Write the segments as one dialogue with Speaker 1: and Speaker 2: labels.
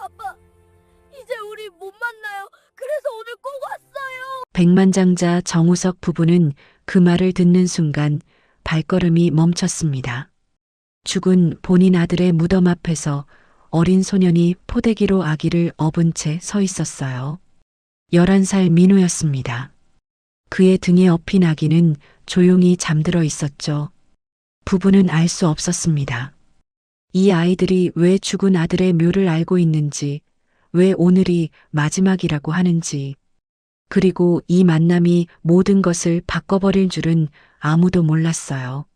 Speaker 1: 아빠, 이제 우리 못 만나요. 그래서 오늘 꼭 왔어요.
Speaker 2: 백만장자 정우석 부부는 그 말을 듣는 순간 발걸음이 멈췄습니다. 죽은 본인 아들의 무덤 앞에서 어린 소년이 포대기로 아기를 업은 채 서 있었어요. 11살 민우였습니다. 그의 등에 업힌 아기는 조용히 잠들어 있었죠. 부부는 알 수 없었습니다. 이 아이들이 왜 죽은 아들의 묘를 알고 있는지, 왜 오늘이 마지막이라고 하는지, 그리고 이 만남이 모든 것을 바꿔버릴 줄은 아무도 몰랐어요.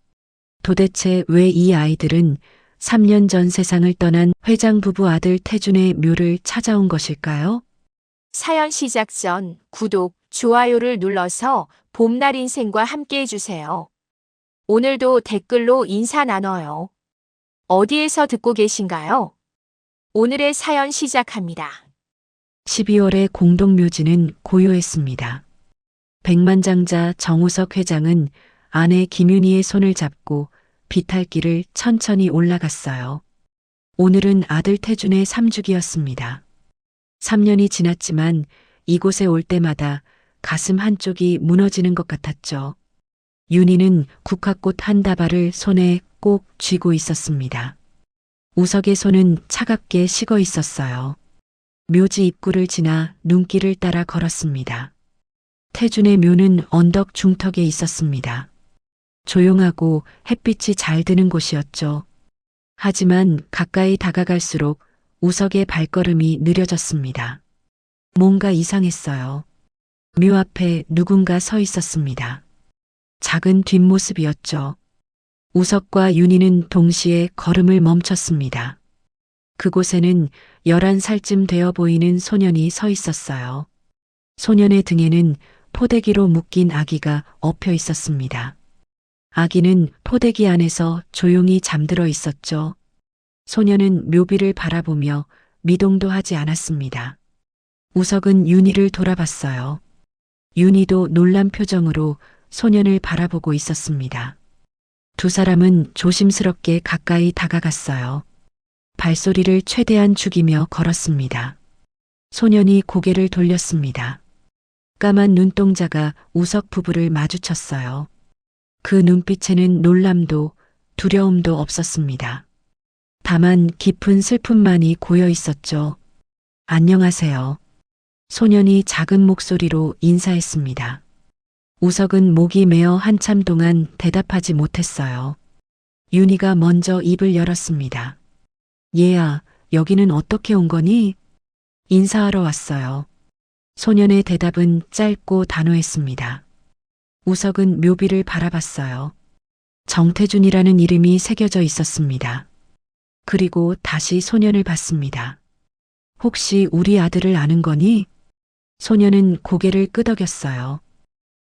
Speaker 2: 도대체 왜 이 아이들은 3년 전 세상을 떠난 회장 부부 아들 태준의 묘를 찾아온 것일까요?
Speaker 3: 사연 시작 전 구독, 좋아요를 눌러서 봄날 인생과 함께 해주세요. 오늘도 댓글로 인사 나눠요. 어디에서 듣고 계신가요? 오늘의 사연 시작합니다.
Speaker 2: 12월의 공동묘지는 고요했습니다. 백만장자 정우석 회장은 아내 김윤희의 손을 잡고 비탈길을 천천히 올라갔어요. 오늘은 아들 태준의 3주기였습니다. 3년이 지났지만 이곳에 올 때마다 가슴 한쪽이 무너지는 것 같았죠. 윤희는 국화꽃 한 다발을 손에 꼭 쥐고 있었습니다. 우석의 손은 차갑게 식어 있었어요. 묘지 입구를 지나 눈길을 따라 걸었습니다. 태준의 묘는 언덕 중턱에 있었습니다. 조용하고 햇빛이 잘 드는 곳이었죠. 하지만 가까이 다가갈수록 우석의 발걸음이 느려졌습니다. 뭔가 이상했어요. 묘 앞에 누군가 서 있었습니다. 작은 뒷모습이었죠. 우석과 윤희는 동시에 걸음을 멈췄습니다. 그곳에는 11살쯤 되어 보이는 소년이 서 있었어요. 소년의 등에는 포대기로 묶인 아기가 엎여 있었습니다. 아기는 포대기 안에서 조용히 잠들어 있었죠. 소년은 묘비를 바라보며 미동도 하지 않았습니다. 우석은 윤희를 돌아봤어요. 윤희도 놀란 표정으로 소년을 바라보고 있었습니다. 두 사람은 조심스럽게 가까이 다가갔어요. 발소리를 최대한 죽이며 걸었습니다. 소년이 고개를 돌렸습니다. 까만 눈동자가 우석 부부를 마주쳤어요. 그 눈빛에는 놀람도 두려움도 없었습니다. 다만 깊은 슬픔만이 고여 있었죠. 안녕하세요. 소년이 작은 목소리로 인사했습니다. 우석은 목이 메어 한참 동안 대답하지 못했어요. 윤희가 먼저 입을 열었습니다. 얘야, 여기는 어떻게 온 거니? 인사하러 왔어요. 소년의 대답은 짧고 단호했습니다. 우석은 묘비를 바라봤어요. 정태준이라는 이름이 새겨져 있었습니다. 그리고 다시 소년을 봤습니다. 혹시 우리 아들을 아는 거니? 소년은 고개를 끄덕였어요.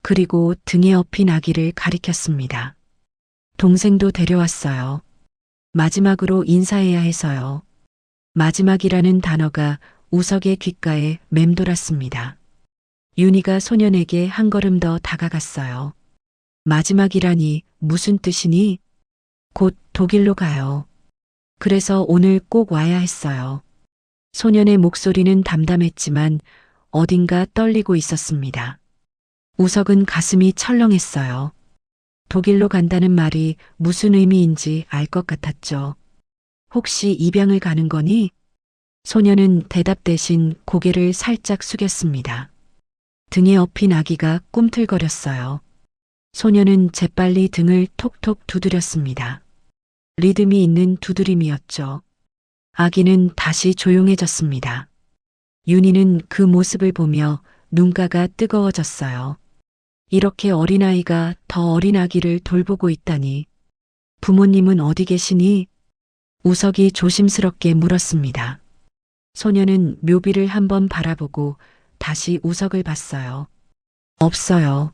Speaker 2: 그리고 등에 업힌 아기를 가리켰습니다. 동생도 데려왔어요. 마지막으로 인사해야 해서요. 마지막이라는 단어가 우석의 귓가에 맴돌았습니다. 윤희가 소년에게 한 걸음 더 다가갔어요. 마지막이라니 무슨 뜻이니? 곧 독일로 가요. 그래서 오늘 꼭 와야 했어요. 소년의 목소리는 담담했지만 어딘가 떨리고 있었습니다. 우석은 가슴이 철렁했어요. 독일로 간다는 말이 무슨 의미인지 알 것 같았죠. 혹시 입양을 가는 거니? 소년은 대답 대신 고개를 살짝 숙였습니다. 등에 업힌 아기가 꿈틀거렸어요. 소년은 재빨리 등을 톡톡 두드렸습니다. 리듬이 있는 두드림이었죠. 아기는 다시 조용해졌습니다. 윤희는 그 모습을 보며 눈가가 뜨거워졌어요. 이렇게 어린아이가 더 어린 아기를 돌보고 있다니. 부모님은 어디 계시니? 우석이 조심스럽게 물었습니다. 소년은 묘비를 한번 바라보고 다시 우석을 봤어요. 없어요.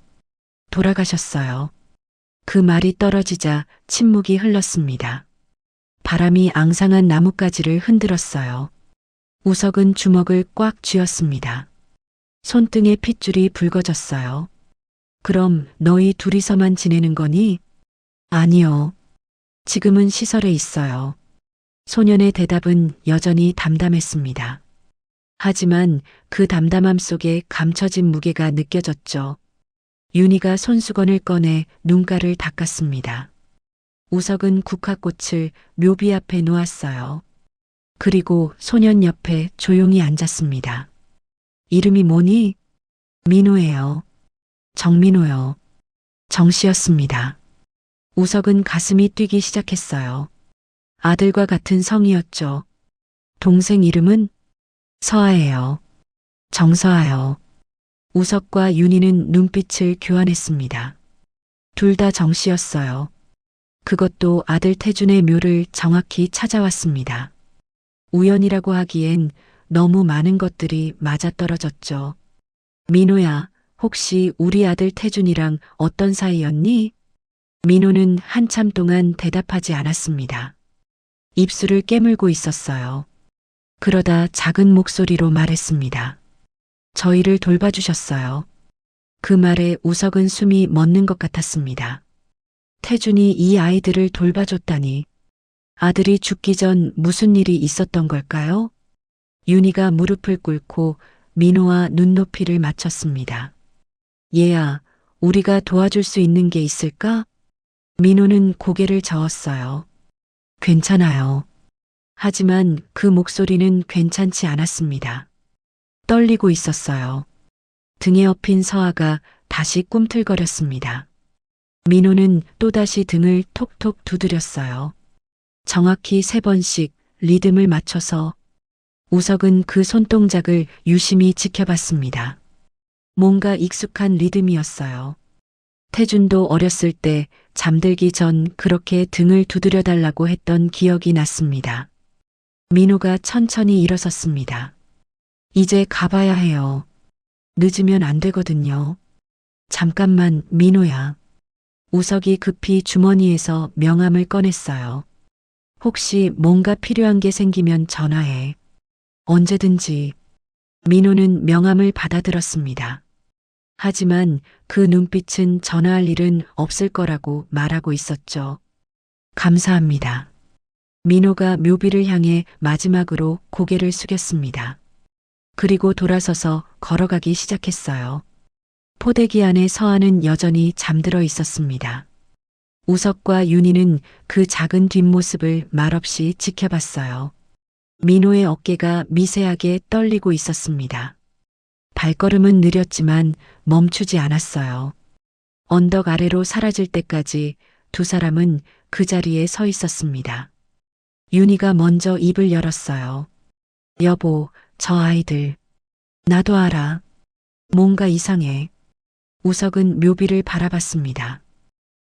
Speaker 2: 돌아가셨어요. 그 말이 떨어지자 침묵이 흘렀습니다. 바람이 앙상한 나뭇가지를 흔들었어요. 우석은 주먹을 꽉 쥐었습니다. 손등에 핏줄이 붉어졌어요. 그럼 너희 둘이서만 지내는 거니? 아니요. 지금은 시설에 있어요. 소년의 대답은 여전히 담담했습니다. 하지만 그 담담함 속에 감춰진 무게가 느껴졌죠. 윤희가 손수건을 꺼내 눈가를 닦았습니다. 우석은 국화꽃을 묘비 앞에 놓았어요. 그리고 소년 옆에 조용히 앉았습니다. 이름이 뭐니? 민호예요. 정민호요. 정씨였습니다. 우석은 가슴이 뛰기 시작했어요. 아들과 같은 성이었죠. 동생 이름은 서아예요. 정서아요. 우석과 윤희는 눈빛을 교환했습니다. 둘 다 정씨였어요. 그것도 아들 태준의 묘를 정확히 찾아왔습니다. 우연이라고 하기엔 너무 많은 것들이 맞아떨어졌죠. 민호야, 혹시 우리 아들 태준이랑 어떤 사이였니? 민호는 한참 동안 대답하지 않았습니다. 입술을 깨물고 있었어요. 그러다 작은 목소리로 말했습니다. 저희를 돌봐주셨어요. 그 말에 우석은 숨이 멎는 것 같았습니다. 태준이 이 아이들을 돌봐줬다니. 아들이 죽기 전 무슨 일이 있었던 걸까요? 윤희가 무릎을 꿇고 민호와 눈높이를 맞췄습니다. 얘야, 우리가 도와줄 수 있는 게 있을까? 민호는 고개를 저었어요. 괜찮아요. 하지만 그 목소리는 괜찮지 않았습니다. 떨리고 있었어요. 등에 업힌 서아가 다시 꿈틀거렸습니다. 민호는 또다시 등을 톡톡 두드렸어요. 정확히 3번씩 리듬을 맞춰서. 우석은 그 손동작을 유심히 지켜봤습니다. 뭔가 익숙한 리듬이었어요. 태준도 어렸을 때 잠들기 전 그렇게 등을 두드려달라고 했던 기억이 났습니다. 민호가 천천히 일어섰습니다. 이제 가봐야 해요. 늦으면 안 되거든요. 잠깐만, 민호야. 우석이 급히 주머니에서 명함을 꺼냈어요. 혹시 뭔가 필요한 게 생기면 전화해. 언제든지. 민호는 명함을 받아들었습니다. 하지만 그 눈빛은 전화할 일은 없을 거라고 말하고 있었죠. 감사합니다. 민호가 묘비를 향해 마지막으로 고개를 숙였습니다. 그리고 돌아서서 걸어가기 시작했어요. 포대기 안에 서아는 여전히 잠들어 있었습니다. 우석과 윤희는 그 작은 뒷모습을 말없이 지켜봤어요. 민호의 어깨가 미세하게 떨리고 있었습니다. 발걸음은 느렸지만 멈추지 않았어요. 언덕 아래로 사라질 때까지 두 사람은 그 자리에 서 있었습니다. 윤희가 먼저 입을 열었어요. 여보, 저 아이들. 나도 알아. 뭔가 이상해. 우석은 묘비를 바라봤습니다.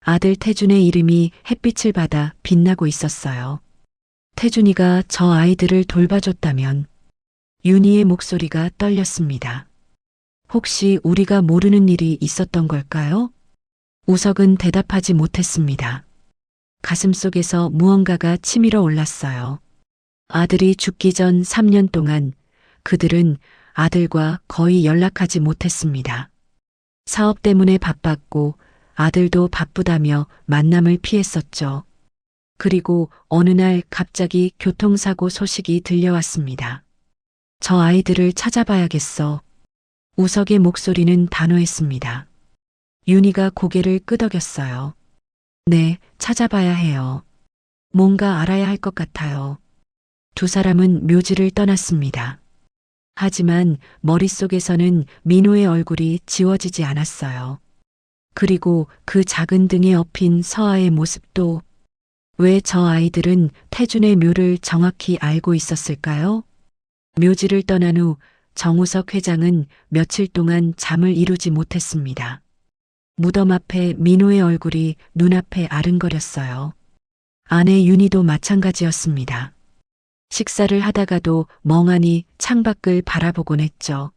Speaker 2: 아들 태준의 이름이 햇빛을 받아 빛나고 있었어요. 태준이가 저 아이들을 돌봐줬다면. 윤희의 목소리가 떨렸습니다. 혹시 우리가 모르는 일이 있었던 걸까요? 우석은 대답하지 못했습니다. 가슴속에서 무언가가 치밀어 올랐어요. 아들이 죽기 전 3년 동안 그들은 아들과 거의 연락하지 못했습니다. 사업 때문에 바빴고 아들도 바쁘다며 만남을 피했었죠. 그리고 어느 날 갑자기 교통사고 소식이 들려왔습니다. 저 아이들을 찾아봐야겠어. 우석의 목소리는 단호했습니다. 윤희가 고개를 끄덕였어요. 네, 찾아봐야 해요. 뭔가 알아야 할 것 같아요. 두 사람은 묘지를 떠났습니다. 하지만 머릿속에서는 민호의 얼굴이 지워지지 않았어요. 그리고 그 작은 등에 업힌 서아의 모습도. 왜 저 아이들은 태준의 묘를 정확히 알고 있었을까요? 묘지를 떠난 후 정우석 회장은 며칠 동안 잠을 이루지 못했습니다. 무덤 앞에 민호의 얼굴이 눈앞에 아른거렸어요. 아내 윤희도 마찬가지였습니다. 식사를 하다가도 멍하니 창밖을 바라보곤 했죠.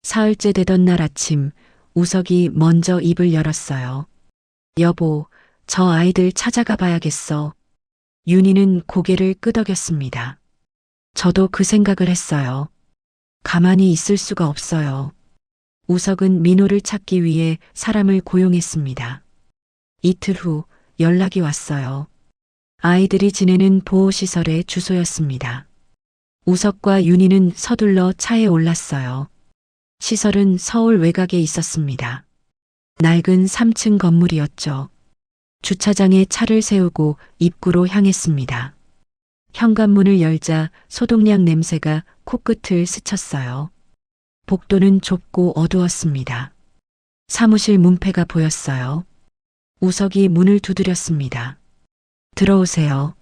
Speaker 2: 사흘째 되던 날 아침 우석이 먼저 입을 열었어요. 여보, 저 아이들 찾아가 봐야겠어. 윤희는 고개를 끄덕였습니다. 저도 그 생각을 했어요. 가만히 있을 수가 없어요. 우석은 민호를 찾기 위해 사람을 고용했습니다. 이틀 후 연락이 왔어요. 아이들이 지내는 보호시설의 주소였습니다. 우석과 윤희는 서둘러 차에 올랐어요. 시설은 서울 외곽에 있었습니다. 낡은 3층 건물이었죠. 주차장에 차를 세우고 입구로 향했습니다. 현관문을 열자 소독약 냄새가 코끝을 스쳤어요. 복도는 좁고 어두웠습니다. 사무실 문패가 보였어요. 우석이 문을 두드렸습니다. 들어오세요.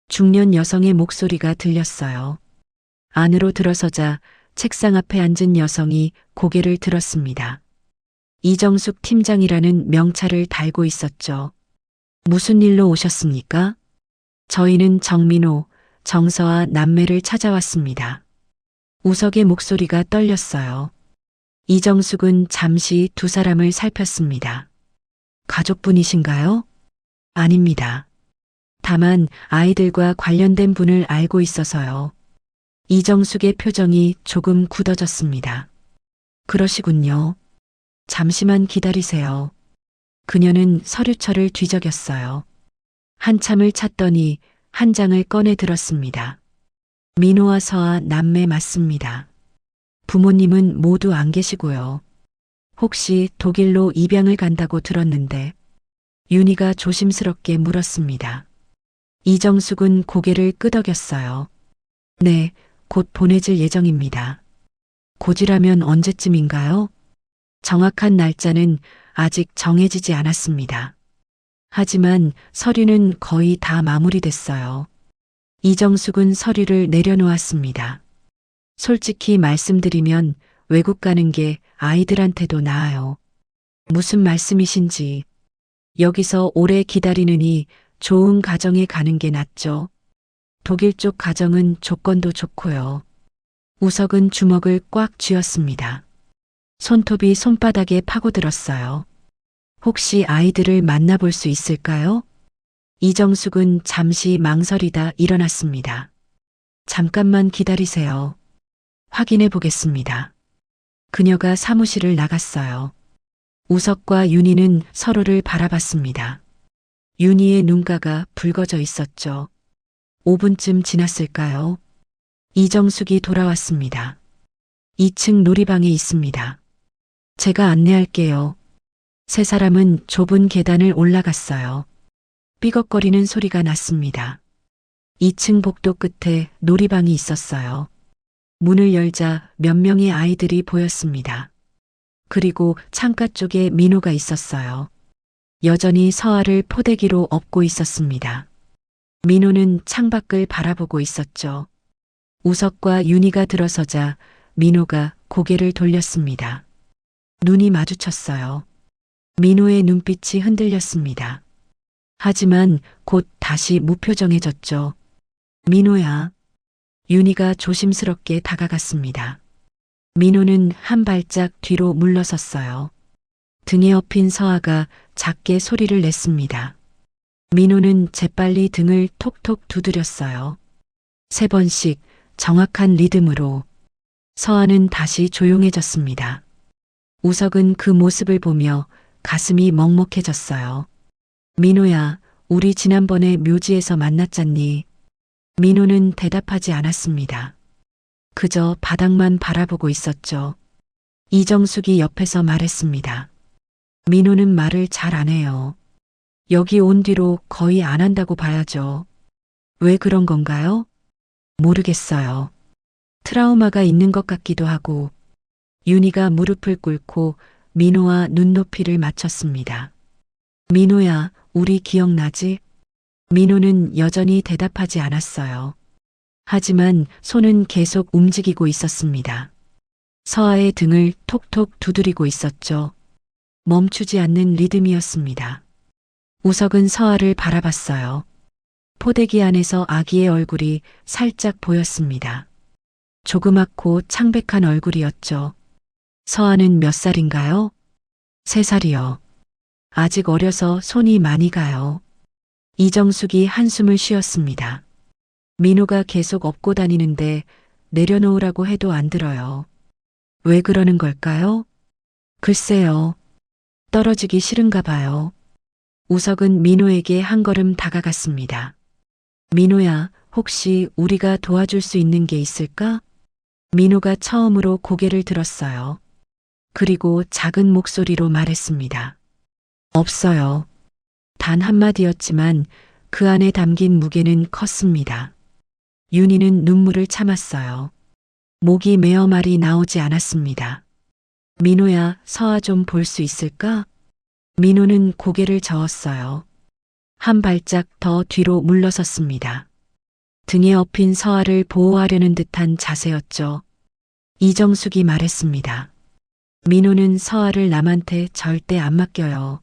Speaker 2: 중년 여성의 목소리가 들렸어요. 안으로 들어서자 책상 앞에 앉은 여성이 고개를 들었습니다. 이정숙 팀장이라는 명찰을 달고 있었죠. 무슨 일로 오셨습니까? 저희는 정민호, 정서아 남매를 찾아왔습니다. 우석의 목소리가 떨렸어요. 이정숙은 잠시 두 사람을 살폈습니다. 가족분이신가요? 아닙니다. 다만 아이들과 관련된 분을 알고 있어서요. 이정숙의 표정이 조금 굳어졌습니다. 그러시군요. 잠시만 기다리세요. 그녀는 서류철을 뒤적였어요. 한참을 찾더니 한 장을 꺼내 들었습니다. 민호와 서아 남매 맞습니다. 부모님은 모두 안 계시고요. 혹시 독일로 입양을 간다고 들었는데 윤희가 조심스럽게 물었습니다. 이정숙은 고개를 끄덕였어요. 네, 곧 보내질 예정입니다. 곧이라면 언제쯤인가요? 정확한 날짜는 아직 정해지지 않았습니다. 하지만 서류는 거의 다 마무리됐어요. 이정숙은 서류를 내려놓았습니다. 솔직히 말씀드리면 외국 가는 게 아이들한테도 나아요. 무슨 말씀이신지. 여기서 오래 기다리느니 좋은 가정에 가는 게 낫죠. 독일 쪽 가정은 조건도 좋고요. 우석은 주먹을 꽉 쥐었습니다. 손톱이 손바닥에 파고들었어요. 혹시 아이들을 만나볼 수 있을까요? 이정숙은 잠시 망설이다 일어났습니다. 잠깐만 기다리세요. 확인해 보겠습니다. 그녀가 사무실을 나갔어요. 우석과 윤희는 서로를 바라봤습니다. 윤희의 눈가가 붉어져 있었죠. 5분쯤 지났을까요? 이정숙이 돌아왔습니다. 2층 놀이방에 있습니다. 제가 안내할게요. 세 사람은 좁은 계단을 올라갔어요. 삐걱거리는 소리가 났습니다. 2층 복도 끝에 놀이방이 있었어요. 문을 열자 몇 명의 아이들이 보였습니다. 그리고 창가 쪽에 민호가 있었어요. 여전히 서아를 포대기로 업고 있었습니다. 민호는 창밖을 바라보고 있었죠. 우석과 윤희가 들어서자 민호가 고개를 돌렸습니다. 눈이 마주쳤어요. 민호의 눈빛이 흔들렸습니다. 하지만 곧 다시 무표정해졌죠. 민호야. 윤희가 조심스럽게 다가갔습니다. 민호는 한 발짝 뒤로 물러섰어요. 등에 엎인 서아가 작게 소리를 냈습니다. 민호는 재빨리 등을 톡톡 두드렸어요. 3번씩 정확한 리듬으로. 서아는 다시 조용해졌습니다. 우석은 그 모습을 보며 가슴이 먹먹해졌어요. 민호야, 우리 지난번에 묘지에서 만났잖니. 민호는 대답하지 않았습니다. 그저 바닥만 바라보고 있었죠. 이정숙이 옆에서 말했습니다. 민호는 말을 잘 안 해요. 여기 온 뒤로 거의 안 한다고 봐야죠. 왜 그런 건가요? 모르겠어요. 트라우마가 있는 것 같기도 하고. 윤희가 무릎을 꿇고 민호와 눈높이를 맞췄습니다. 민호야, 우리 기억나지? 민호는 여전히 대답하지 않았어요. 하지만 손은 계속 움직이고 있었습니다. 서아의 등을 톡톡 두드리고 있었죠. 멈추지 않는 리듬이었습니다. 우석은 서아를 바라봤어요. 포대기 안에서 아기의 얼굴이 살짝 보였습니다. 조그맣고 창백한 얼굴이었죠. 서아는 몇 살인가요? 3살이요. 아직 어려서 손이 많이 가요. 이정숙이 한숨을 쉬었습니다. 민호가 계속 업고 다니는데 내려놓으라고 해도 안 들어요. 왜 그러는 걸까요? 글쎄요. 떨어지기 싫은가 봐요. 우석은 민호에게 한 걸음 다가갔습니다. 민호야, 혹시 우리가 도와줄 수 있는 게 있을까? 민호가 처음으로 고개를 들었어요. 그리고 작은 목소리로 말했습니다. 없어요. 단 한마디였지만 그 안에 담긴 무게는 컸습니다. 윤희는 눈물을 참았어요. 목이 메어 말이 나오지 않았습니다. 민호야, 서아 좀 볼 수 있을까? 민호는 고개를 저었어요. 한 발짝 더 뒤로 물러섰습니다. 등에 업힌 서아를 보호하려는 듯한 자세였죠. 이정숙이 말했습니다. 민호는 서아를 남한테 절대 안 맡겨요.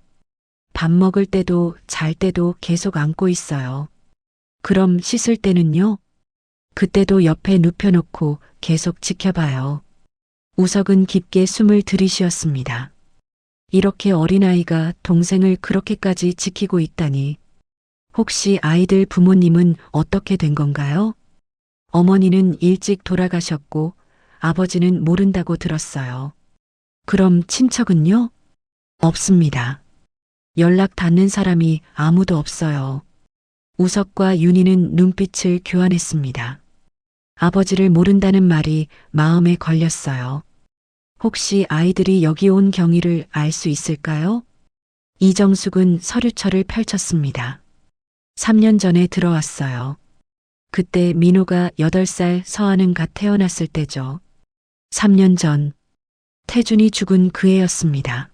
Speaker 2: 밥 먹을 때도 잘 때도 계속 안고 있어요. 그럼 씻을 때는요? 그때도 옆에 눕혀놓고 계속 지켜봐요. 우석은 깊게 숨을 들이쉬었습니다. 이렇게 어린아이가 동생을 그렇게까지 지키고 있다니. 혹시 아이들 부모님은 어떻게 된 건가요? 어머니는 일찍 돌아가셨고 아버지는 모른다고 들었어요. 그럼 친척은요? 없습니다. 연락 닿는 사람이 아무도 없어요. 우석과 윤희는 눈빛을 교환했습니다. 아버지를 모른다는 말이 마음에 걸렸어요. 혹시 아이들이 여기 온 경위를 알 수 있을까요? 이정숙은 서류철을 펼쳤습니다. 3년 전에 들어왔어요. 그때 민호가 8살, 서아는 갓 태어났을 때죠. 3년 전 태준이 죽은 그 해였습니다.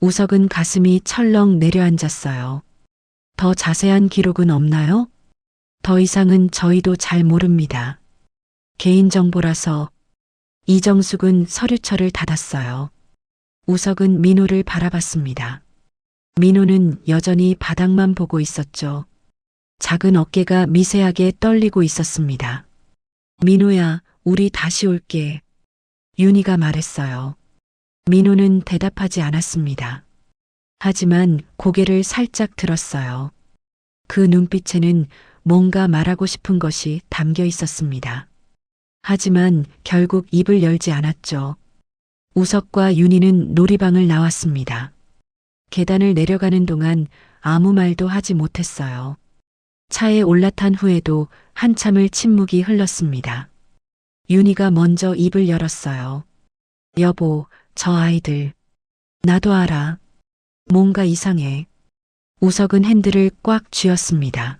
Speaker 2: 우석은 가슴이 철렁 내려앉았어요. 더 자세한 기록은 없나요? 더 이상은 저희도 잘 모릅니다. 개인정보라서. 이정숙은 서류철을 닫았어요. 우석은 민호를 바라봤습니다. 민호는 여전히 바닥만 보고 있었죠. 작은 어깨가 미세하게 떨리고 있었습니다. 민호야, 우리 다시 올게. 윤희가 말했어요. 민호는 대답하지 않았습니다. 하지만 고개를 살짝 들었어요. 그 눈빛에는 뭔가 말하고 싶은 것이 담겨 있었습니다. 하지만 결국 입을 열지 않았죠. 우석과 윤희는 놀이방을 나왔습니다. 계단을 내려가는 동안 아무 말도 하지 못했어요. 차에 올라탄 후에도 한참을 침묵이 흘렀습니다. 윤희가 먼저 입을 열었어요. 여보, 저 아이들. 나도 알아. 뭔가 이상해. 우석은 핸들을 꽉 쥐었습니다.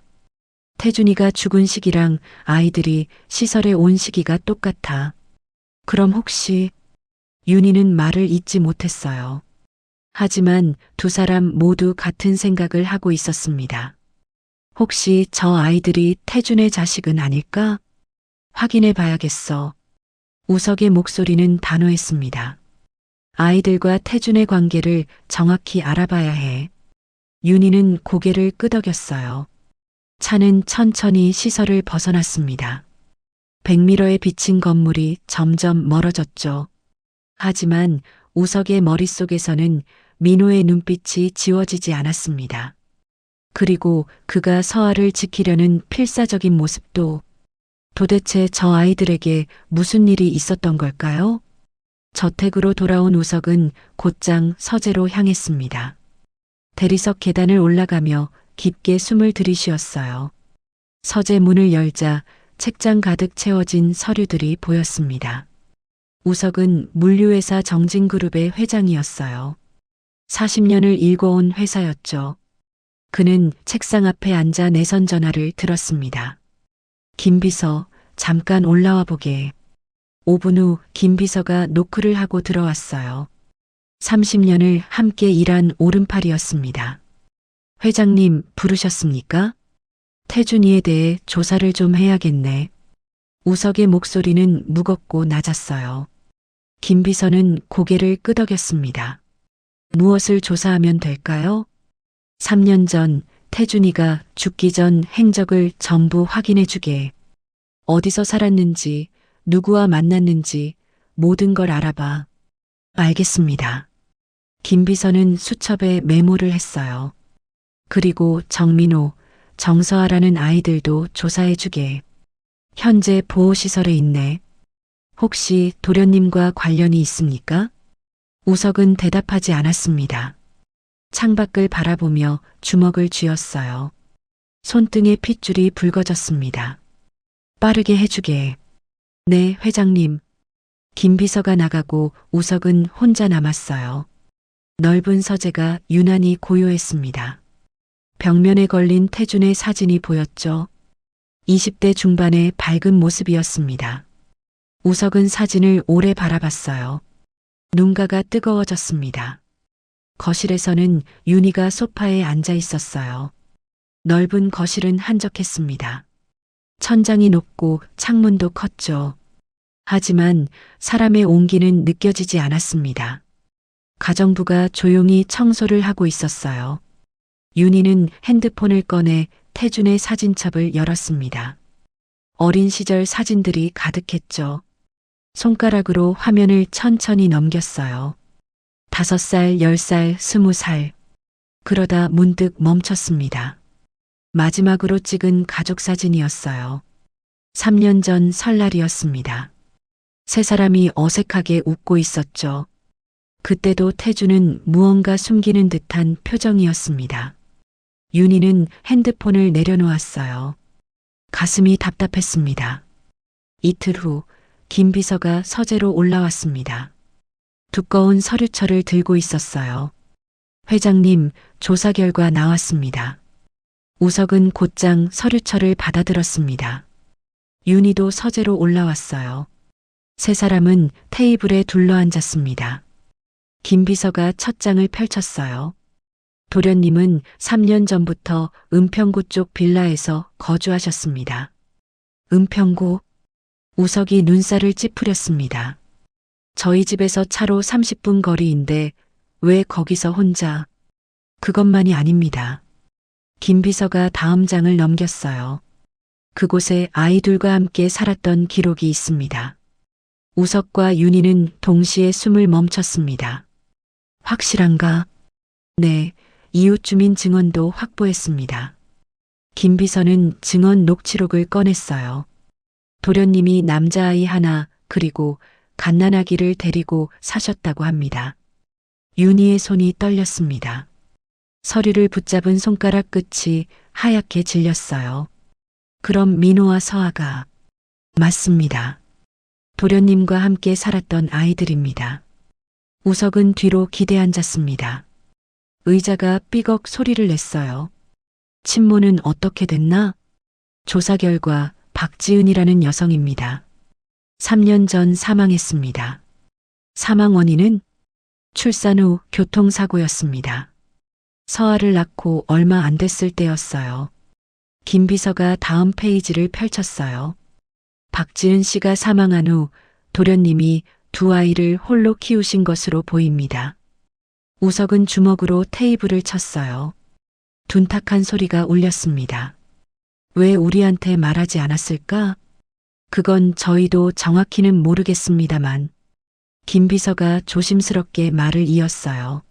Speaker 2: 태준이가 죽은 시기랑 아이들이 시설에 온 시기가 똑같아. 그럼 혹시... 윤희는 말을 잇지 못했어요. 하지만 두 사람 모두 같은 생각을 하고 있었습니다. 혹시 저 아이들이 태준의 자식은 아닐까? 확인해 봐야겠어. 우석의 목소리는 단호했습니다. 아이들과 태준의 관계를 정확히 알아봐야 해. 윤희는 고개를 끄덕였어요. 차는 천천히 시설을 벗어났습니다. 100m에 비친 건물이 점점 멀어졌죠. 하지만 우석의 머릿속에서는 민호의 눈빛이 지워지지 않았습니다. 그리고 그가 서아를 지키려는 필사적인 모습도. 도대체 저 아이들에게 무슨 일이 있었던 걸까요? 저택으로 돌아온 우석은 곧장 서재로 향했습니다. 대리석 계단을 올라가며 깊게 숨을 들이쉬었어요. 서재 문을 열자 책장 가득 채워진 서류들이 보였습니다. 우석은 물류회사 정진그룹의 회장이었어요. 40년을 일궈온 회사였죠. 그는 책상 앞에 앉아 내선 전화를 들었습니다. 김 비서, 잠깐 올라와 보게. 5분 후 김 비서가 노크를 하고 들어왔어요. 30년을 함께 일한 오른팔이었습니다. 회장님, 부르셨습니까? 태준이에 대해 조사를 좀 해야겠네. 우석의 목소리는 무겁고 낮았어요. 김 비서는 고개를 끄덕였습니다. 무엇을 조사하면 될까요? 3년 전 태준이가 죽기 전 행적을 전부 확인해 주게. 어디서 살았는지, 누구와 만났는지 모든 걸 알아봐. 알겠습니다. 김 비서는 수첩에 메모를 했어요. 그리고 정민호, 정서아라는 아이들도 조사해 주게. 현재 보호시설에 있네. 혹시 도련님과 관련이 있습니까? 우석은 대답하지 않았습니다. 창밖을 바라보며 주먹을 쥐었어요. 손등에 핏줄이 붉어졌습니다. 빠르게 해주게. 네, 회장님. 김 비서가 나가고 우석은 혼자 남았어요. 넓은 서재가 유난히 고요했습니다. 벽면에 걸린 태준의 사진이 보였죠. 20대 중반의 밝은 모습이었습니다. 우석은 사진을 오래 바라봤어요. 눈가가 뜨거워졌습니다. 거실에서는 윤희가 소파에 앉아 있었어요. 넓은 거실은 한적했습니다. 천장이 높고 창문도 컸죠. 하지만 사람의 온기는 느껴지지 않았습니다. 가정부가 조용히 청소를 하고 있었어요. 윤희는 핸드폰을 꺼내 태준의 사진첩을 열었습니다. 어린 시절 사진들이 가득했죠. 손가락으로 화면을 천천히 넘겼어요. 5살, 10살, 20살. 그러다 문득 멈췄습니다. 마지막으로 찍은 가족 사진이었어요. 3년 전 설날이었습니다. 세 사람이 어색하게 웃고 있었죠. 그때도 태주는 무언가 숨기는 듯한 표정이었습니다. 윤희는 핸드폰을 내려놓았어요. 가슴이 답답했습니다. 이틀 후 김 비서가 서재로 올라왔습니다. 두꺼운 서류철을 들고 있었어요. 회장님, 조사 결과 나왔습니다. 우석은 곧장 서류철을 받아들었습니다. 윤희도 서재로 올라왔어요. 세 사람은 테이블에 둘러앉았습니다. 김 비서가 첫 장을 펼쳤어요. 도련님은 3년 전부터 은평구 쪽 빌라에서 거주하셨습니다. 은평구? 우석이 눈살을 찌푸렸습니다. 저희 집에서 차로 30분 거리인데 왜 거기서 혼자? 그것만이 아닙니다. 김 비서가 다음 장을 넘겼어요. 그곳에 아이들과 함께 살았던 기록이 있습니다. 우석과 윤희는 동시에 숨을 멈췄습니다. 확실한가? 네, 이웃 주민 증언도 확보했습니다. 김 비서는 증언 녹취록을 꺼냈어요. 도련님이 남자아이 하나 그리고 갓난아기를 데리고 사셨다고 합니다. 윤희의 손이 떨렸습니다. 서류를 붙잡은 손가락 끝이 하얗게 질렸어요. 그럼 민호와 서아가 맞습니다. 도련님과 함께 살았던 아이들입니다. 우석은 뒤로 기대앉았습니다. 의자가 삐걱 소리를 냈어요. 친모는 어떻게 됐나? 조사 결과 박지은이라는 여성입니다. 3년 전 사망했습니다. 사망 원인은 출산 후 교통사고였습니다. 서아를 낳고 얼마 안 됐을 때였어요. 김 비서가 다음 페이지를 펼쳤어요. 박지은 씨가 사망한 후 도련님이 두 아이를 홀로 키우신 것으로 보입니다. 우석은 주먹으로 테이블을 쳤어요. 둔탁한 소리가 울렸습니다. 왜 우리한테 말하지 않았을까? 그건 저희도 정확히는 모르겠습니다만. 김 비서가 조심스럽게 말을 이었어요.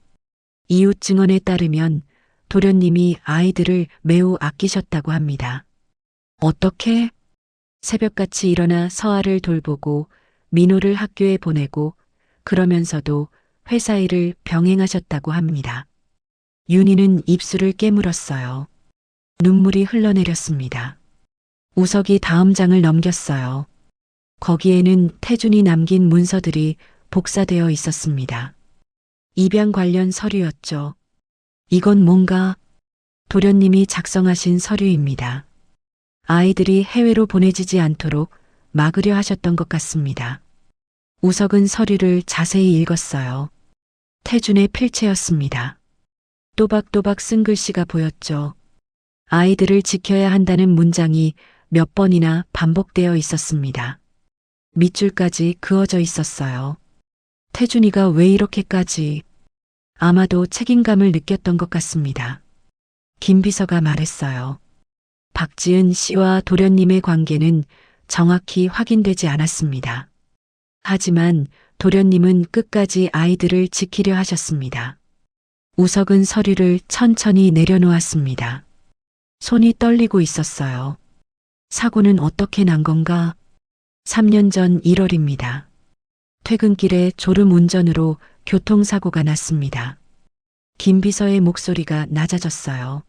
Speaker 2: 이웃 증언에 따르면 도련님이 아이들을 매우 아끼셨다고 합니다. 어떻게? 새벽같이 일어나 서아를 돌보고 민호를 학교에 보내고 그러면서도 회사 일을 병행하셨다고 합니다. 윤희는 입술을 깨물었어요. 눈물이 흘러내렸습니다. 우석이 다음 장을 넘겼어요. 거기에는 태준이 남긴 문서들이 복사되어 있었습니다. 입양 관련 서류였죠. 이건 뭔가 도련님이 작성하신 서류입니다. 아이들이 해외로 보내지지 않도록 막으려 하셨던 것 같습니다. 우석은 서류를 자세히 읽었어요. 태준의 필체였습니다. 또박또박 쓴 글씨가 보였죠. 아이들을 지켜야 한다는 문장이 몇 번이나 반복되어 있었습니다. 밑줄까지 그어져 있었어요. 태준이가 왜 이렇게까지? 아마도 책임감을 느꼈던 것 같습니다. 김 비서가 말했어요. 박지은 씨와 도련님의 관계는 정확히 확인되지 않았습니다. 하지만 도련님은 끝까지 아이들을 지키려 하셨습니다. 우석은 서류를 천천히 내려놓았습니다. 손이 떨리고 있었어요. 사고는 어떻게 난 건가? 3년 전 1월입니다. 퇴근길에 졸음 운전으로 교통사고가 났습니다. 김 비서의 목소리가 낮아졌어요.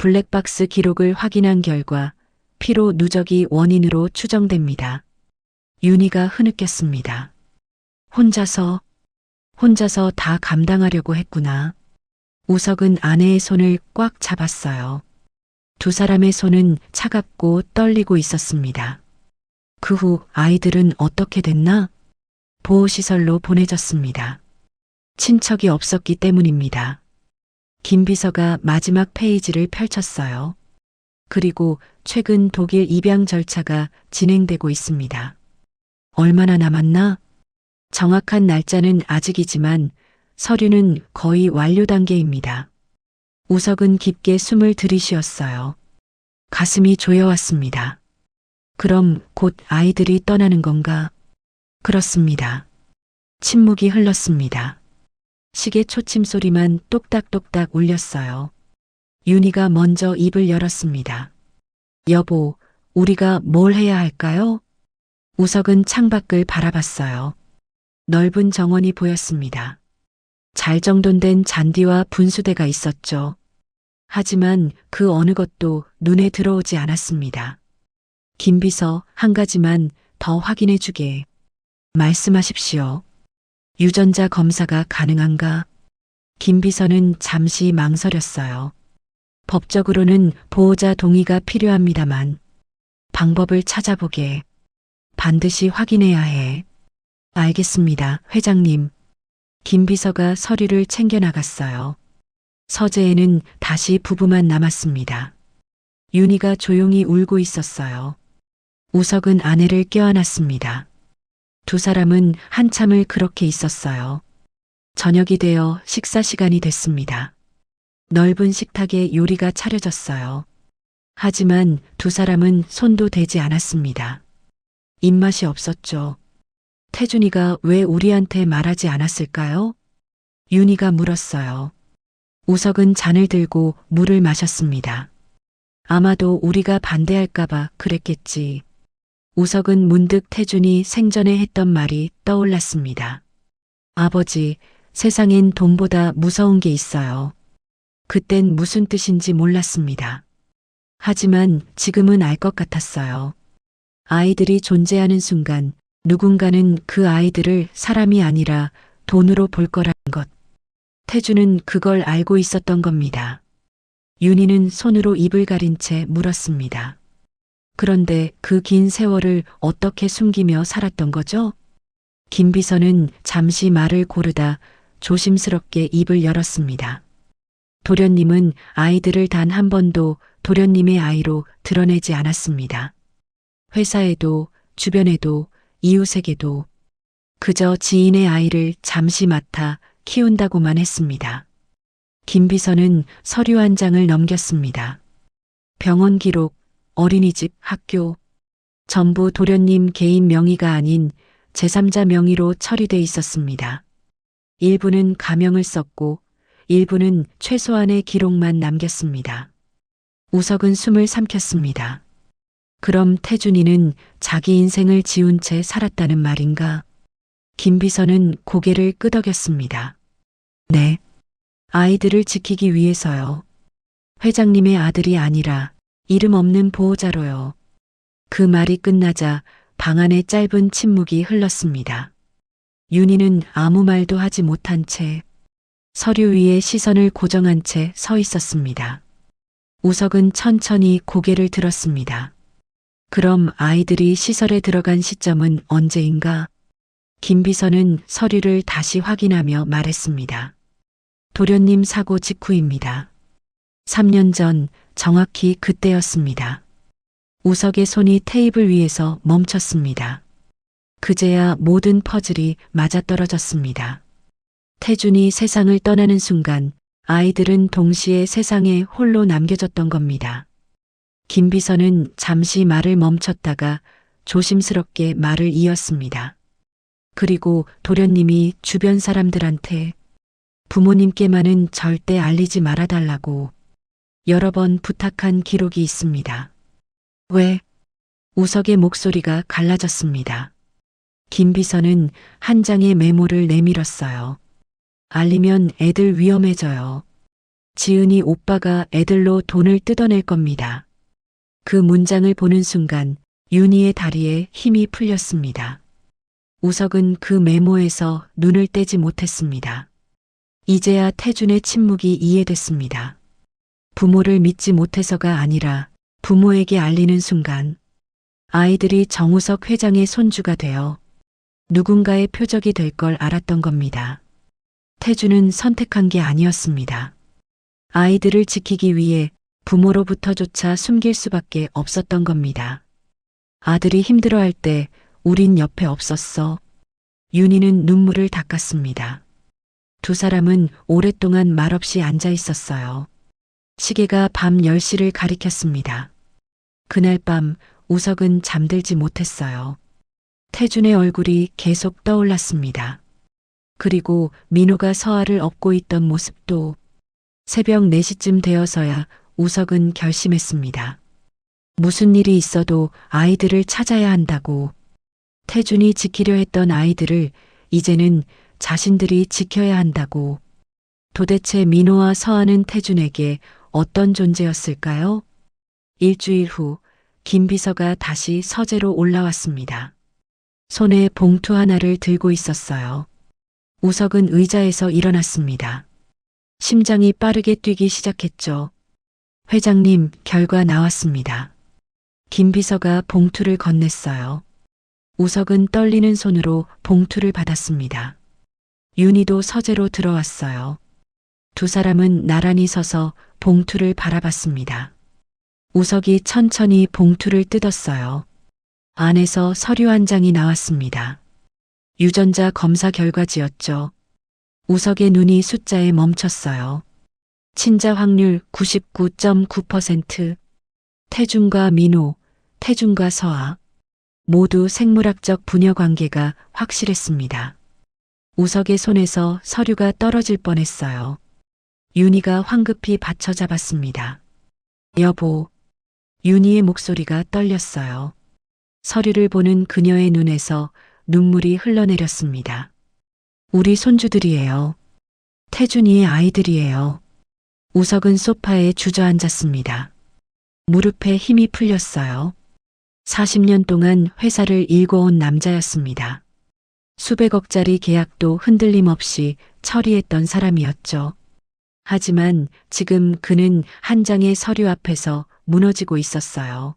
Speaker 2: 블랙박스 기록을 확인한 결과 피로 누적이 원인으로 추정됩니다. 윤희가 흐느꼈습니다. 혼자서 다 감당하려고 했구나. 우석은 아내의 손을 꽉 잡았어요. 두 사람의 손은 차갑고 떨리고 있었습니다. 그 후 아이들은 어떻게 됐나? 보호시설로 보내졌습니다. 친척이 없었기 때문입니다. 김 비서가 마지막 페이지를 펼쳤어요. 그리고 최근 독일 입양 절차가 진행되고 있습니다. 얼마나 남았나? 정확한 날짜는 아직이지만 서류는 거의 완료 단계입니다. 우석은 깊게 숨을 들이쉬었어요. 가슴이 조여왔습니다. 그럼 곧 아이들이 떠나는 건가? 그렇습니다. 침묵이 흘렀습니다. 시계 초침 소리만 똑딱똑딱 울렸어요. 윤희가 먼저 입을 열었습니다. 여보, 우리가 뭘 해야 할까요? 우석은 창밖을 바라봤어요. 넓은 정원이 보였습니다. 잘 정돈된 잔디와 분수대가 있었죠. 하지만 그 어느 것도 눈에 들어오지 않았습니다. 김 비서, 한 가지만 더 확인해 주게. 말씀하십시오. 유전자 검사가 가능한가? 김 비서는 잠시 망설였어요. 법적으로는 보호자 동의가 필요합니다만 방법을 찾아보게. 반드시 확인해야 해. 알겠습니다, 회장님. 김 비서가 서류를 챙겨 나갔어요. 서재에는 다시 부부만 남았습니다. 윤희가 조용히 울고 있었어요. 우석은 아내를 껴안았습니다. 두 사람은 한참을 그렇게 있었어요. 저녁이 되어 식사 시간이 됐습니다. 넓은 식탁에 요리가 차려졌어요. 하지만 두 사람은 손도 대지 않았습니다. 입맛이 없었죠. 태준이가 왜 우리한테 말하지 않았을까요? 윤희가 물었어요. 우석은 잔을 들고 물을 마셨습니다. 아마도 우리가 반대할까봐 그랬겠지. 우석은 문득 태준이 생전에 했던 말이 떠올랐습니다. 아버지, 세상엔 돈보다 무서운 게 있어요. 그땐 무슨 뜻인지 몰랐습니다. 하지만 지금은 알 것 같았어요. 아이들이 존재하는 순간 누군가는 그 아이들을 사람이 아니라 돈으로 볼 거라는 것. 태주는 그걸 알고 있었던 겁니다. 윤희는 손으로 입을 가린 채 물었습니다. 그런데 그 긴 세월을 어떻게 숨기며 살았던 거죠? 김 비서는 잠시 말을 고르다 조심스럽게 입을 열었습니다. 도련님은 아이들을 단 한 번도 도련님의 아이로 드러내지 않았습니다. 회사에도 주변에도 이웃에게도 그저 지인의 아이를 잠시 맡아 키운다고만 했습니다. 김 비서는 서류 한 장을 넘겼습니다. 병원 기록, 어린이집, 학교, 전부 도련님 개인 명의가 아닌 제3자 명의로 처리돼 있었습니다. 일부는 가명을 썼고 일부는 최소한의 기록만 남겼습니다. 우석은 숨을 삼켰습니다. 그럼 태준이는 자기 인생을 지운 채 살았다는 말인가? 김 비서는 고개를 끄덕였습니다. 네. 아이들을 지키기 위해서요. 회장님의 아들이 아니라 이름 없는 보호자로요. 그 말이 끝나자 방 안에 짧은 침묵이 흘렀습니다. 윤희는 아무 말도 하지 못한 채 서류 위에 시선을 고정한 채 서 있었습니다. 우석은 천천히 고개를 들었습니다. 그럼 아이들이 시설에 들어간 시점은 언제인가? 김 비서는 서류를 다시 확인하며 말했습니다. 도련님 사고 직후입니다. 3년 전 정확히 그때였습니다. 우석의 손이 테이블 위에서 멈췄습니다. 그제야 모든 퍼즐이 맞아떨어졌습니다. 태준이 세상을 떠나는 순간 아이들은 동시에 세상에 홀로 남겨졌던 겁니다. 김 비서는 잠시 말을 멈췄다가 조심스럽게 말을 이었습니다. 그리고 도련님이 주변 사람들한테 부모님께만은 절대 알리지 말아달라고 여러 번 부탁한 기록이 있습니다. 왜? 우석의 목소리가 갈라졌습니다. 김 비서는 한 장의 메모를 내밀었어요. 알리면 애들 위험해져요. 지은이 오빠가 애들로 돈을 뜯어낼 겁니다. 그 문장을 보는 순간 윤희의 다리에 힘이 풀렸습니다. 우석은 그 메모에서 눈을 떼지 못했습니다. 이제야 태준의 침묵이 이해됐습니다. 부모를 믿지 못해서가 아니라 부모에게 알리는 순간 아이들이 정우석 회장의 손주가 되어 누군가의 표적이 될 걸 알았던 겁니다. 태준은 선택한 게 아니었습니다. 아이들을 지키기 위해 부모로부터조차 숨길 수밖에 없었던 겁니다. 아들이 힘들어할 때 우린 옆에 없었어. 윤희는 눈물을 닦았습니다. 두 사람은 오랫동안 말없이 앉아 있었어요. 시계가 밤 10시를 가리켰습니다. 그날 밤 우석은 잠들지 못했어요. 태준의 얼굴이 계속 떠올랐습니다. 그리고 민호가 서아를 업고 있던 모습도. 새벽 4시쯤 되어서야 우석은 결심했습니다. 무슨 일이 있어도 아이들을 찾아야 한다고. 태준이 지키려 했던 아이들을 이제는 자신들이 지켜야 한다고. 도대체 민호와 서아는 태준에게 어떤 존재였을까요? 일주일 후 김 비서가 다시 서재로 올라왔습니다. 손에 봉투 하나를 들고 있었어요. 우석은 의자에서 일어났습니다. 심장이 빠르게 뛰기 시작했죠. 회장님, 결과 나왔습니다. 김 비서가 봉투를 건넸어요. 우석은 떨리는 손으로 봉투를 받았습니다. 윤희도 서재로 들어왔어요. 두 사람은 나란히 서서 봉투를 바라봤습니다. 우석이 천천히 봉투를 뜯었어요. 안에서 서류 한 장이 나왔습니다. 유전자 검사 결과지였죠. 우석의 눈이 숫자에 멈췄어요. 친자 확률 99.9%. 태준과 민호, 태준과 서아. 모두 생물학적 부녀 관계가 확실했습니다. 우석의 손에서 서류가 떨어질 뻔했어요. 윤희가 황급히 받쳐 잡았습니다. 여보. 윤희의 목소리가 떨렸어요. 서류를 보는 그녀의 눈에서 눈물이 흘러내렸습니다. 우리 손주들이에요. 태준이의 아이들이에요. 우석은 소파에 주저앉았습니다. 무릎에 힘이 풀렸어요. 40년 동안 회사를 일궈온 남자였습니다. 수백억짜리 계약도 흔들림 없이 처리했던 사람이었죠. 하지만 지금 그는 한 장의 서류 앞에서 무너지고 있었어요.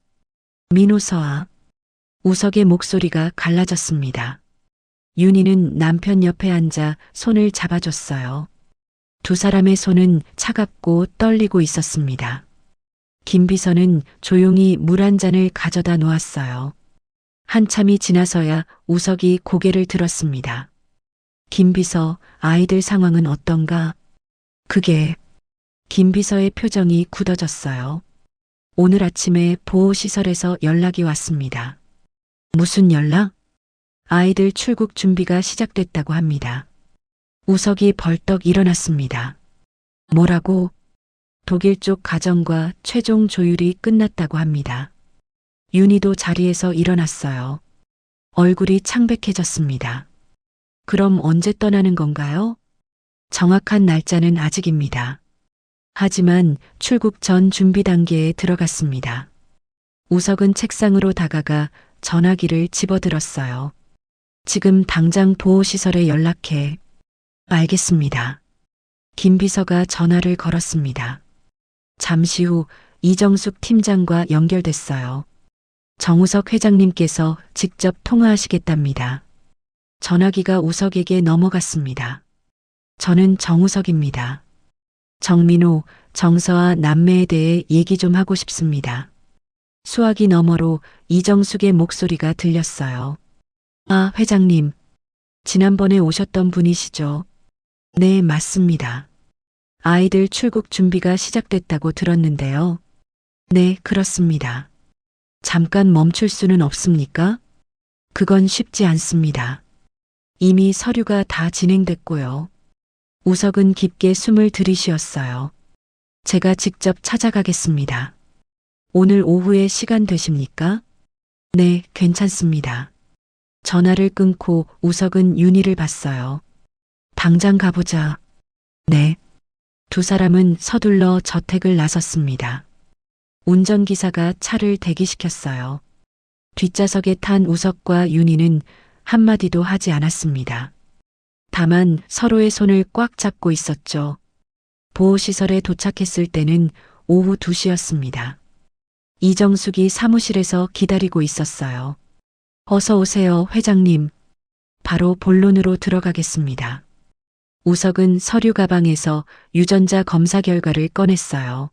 Speaker 2: 민호서아. 우석의 목소리가 갈라졌습니다. 윤희는 남편 옆에 앉아 손을 잡아줬어요. 두 사람의 손은 차갑고 떨리고 있었습니다. 김 비서는 조용히 물 한 잔을 가져다 놓았어요. 한참이 지나서야 우석이 고개를 들었습니다. 김 비서, 아이들 상황은 어떤가? 그게. 김 비서의 표정이 굳어졌어요. 오늘 아침에 보호시설에서 연락이 왔습니다. 무슨 연락? 아이들 출국 준비가 시작됐다고 합니다. 우석이 벌떡 일어났습니다. 뭐라고? 독일 쪽 가정과 최종 조율이 끝났다고 합니다. 윤희도 자리에서 일어났어요. 얼굴이 창백해졌습니다. 그럼 언제 떠나는 건가요? 정확한 날짜는 아직입니다. 하지만 출국 전 준비 단계에 들어갔습니다. 우석은 책상으로 다가가 전화기를 집어들었어요. 지금 당장 보호시설에 연락해. 알겠습니다. 김 비서가 전화를 걸었습니다. 잠시 후 이정숙 팀장과 연결됐어요. 정우석 회장님께서 직접 통화하시겠답니다. 전화기가 우석에게 넘어갔습니다. 저는 정우석입니다. 정민호, 정서아 남매에 대해 얘기 좀 하고 싶습니다. 수화기 너머로 이정숙의 목소리가 들렸어요. 아, 회장님. 지난번에 오셨던 분이시죠? 네, 맞습니다. 아이들 출국 준비가 시작됐다고 들었는데요. 네, 그렇습니다. 잠깐 멈출 수는 없습니까? 그건 쉽지 않습니다. 이미 서류가 다 진행됐고요. 우석은 깊게 숨을 들이쉬었어요. 제가 직접 찾아가겠습니다. 오늘 오후에 시간 되십니까? 네, 괜찮습니다. 전화를 끊고 우석은 윤희를 봤어요. 당장 가보자. 네. 두 사람은 서둘러 저택을 나섰습니다. 운전기사가 차를 대기시켰어요. 뒷좌석에 탄 우석과 윤희는 한마디도 하지 않았습니다. 다만 서로의 손을 꽉 잡고 있었죠. 보호시설에 도착했을 때는 오후 2시였습니다. 이정숙이 사무실에서 기다리고 있었어요. 어서 오세요, 회장님. 바로 본론으로 들어가겠습니다. 우석은 서류 가방에서 유전자 검사 결과를 꺼냈어요.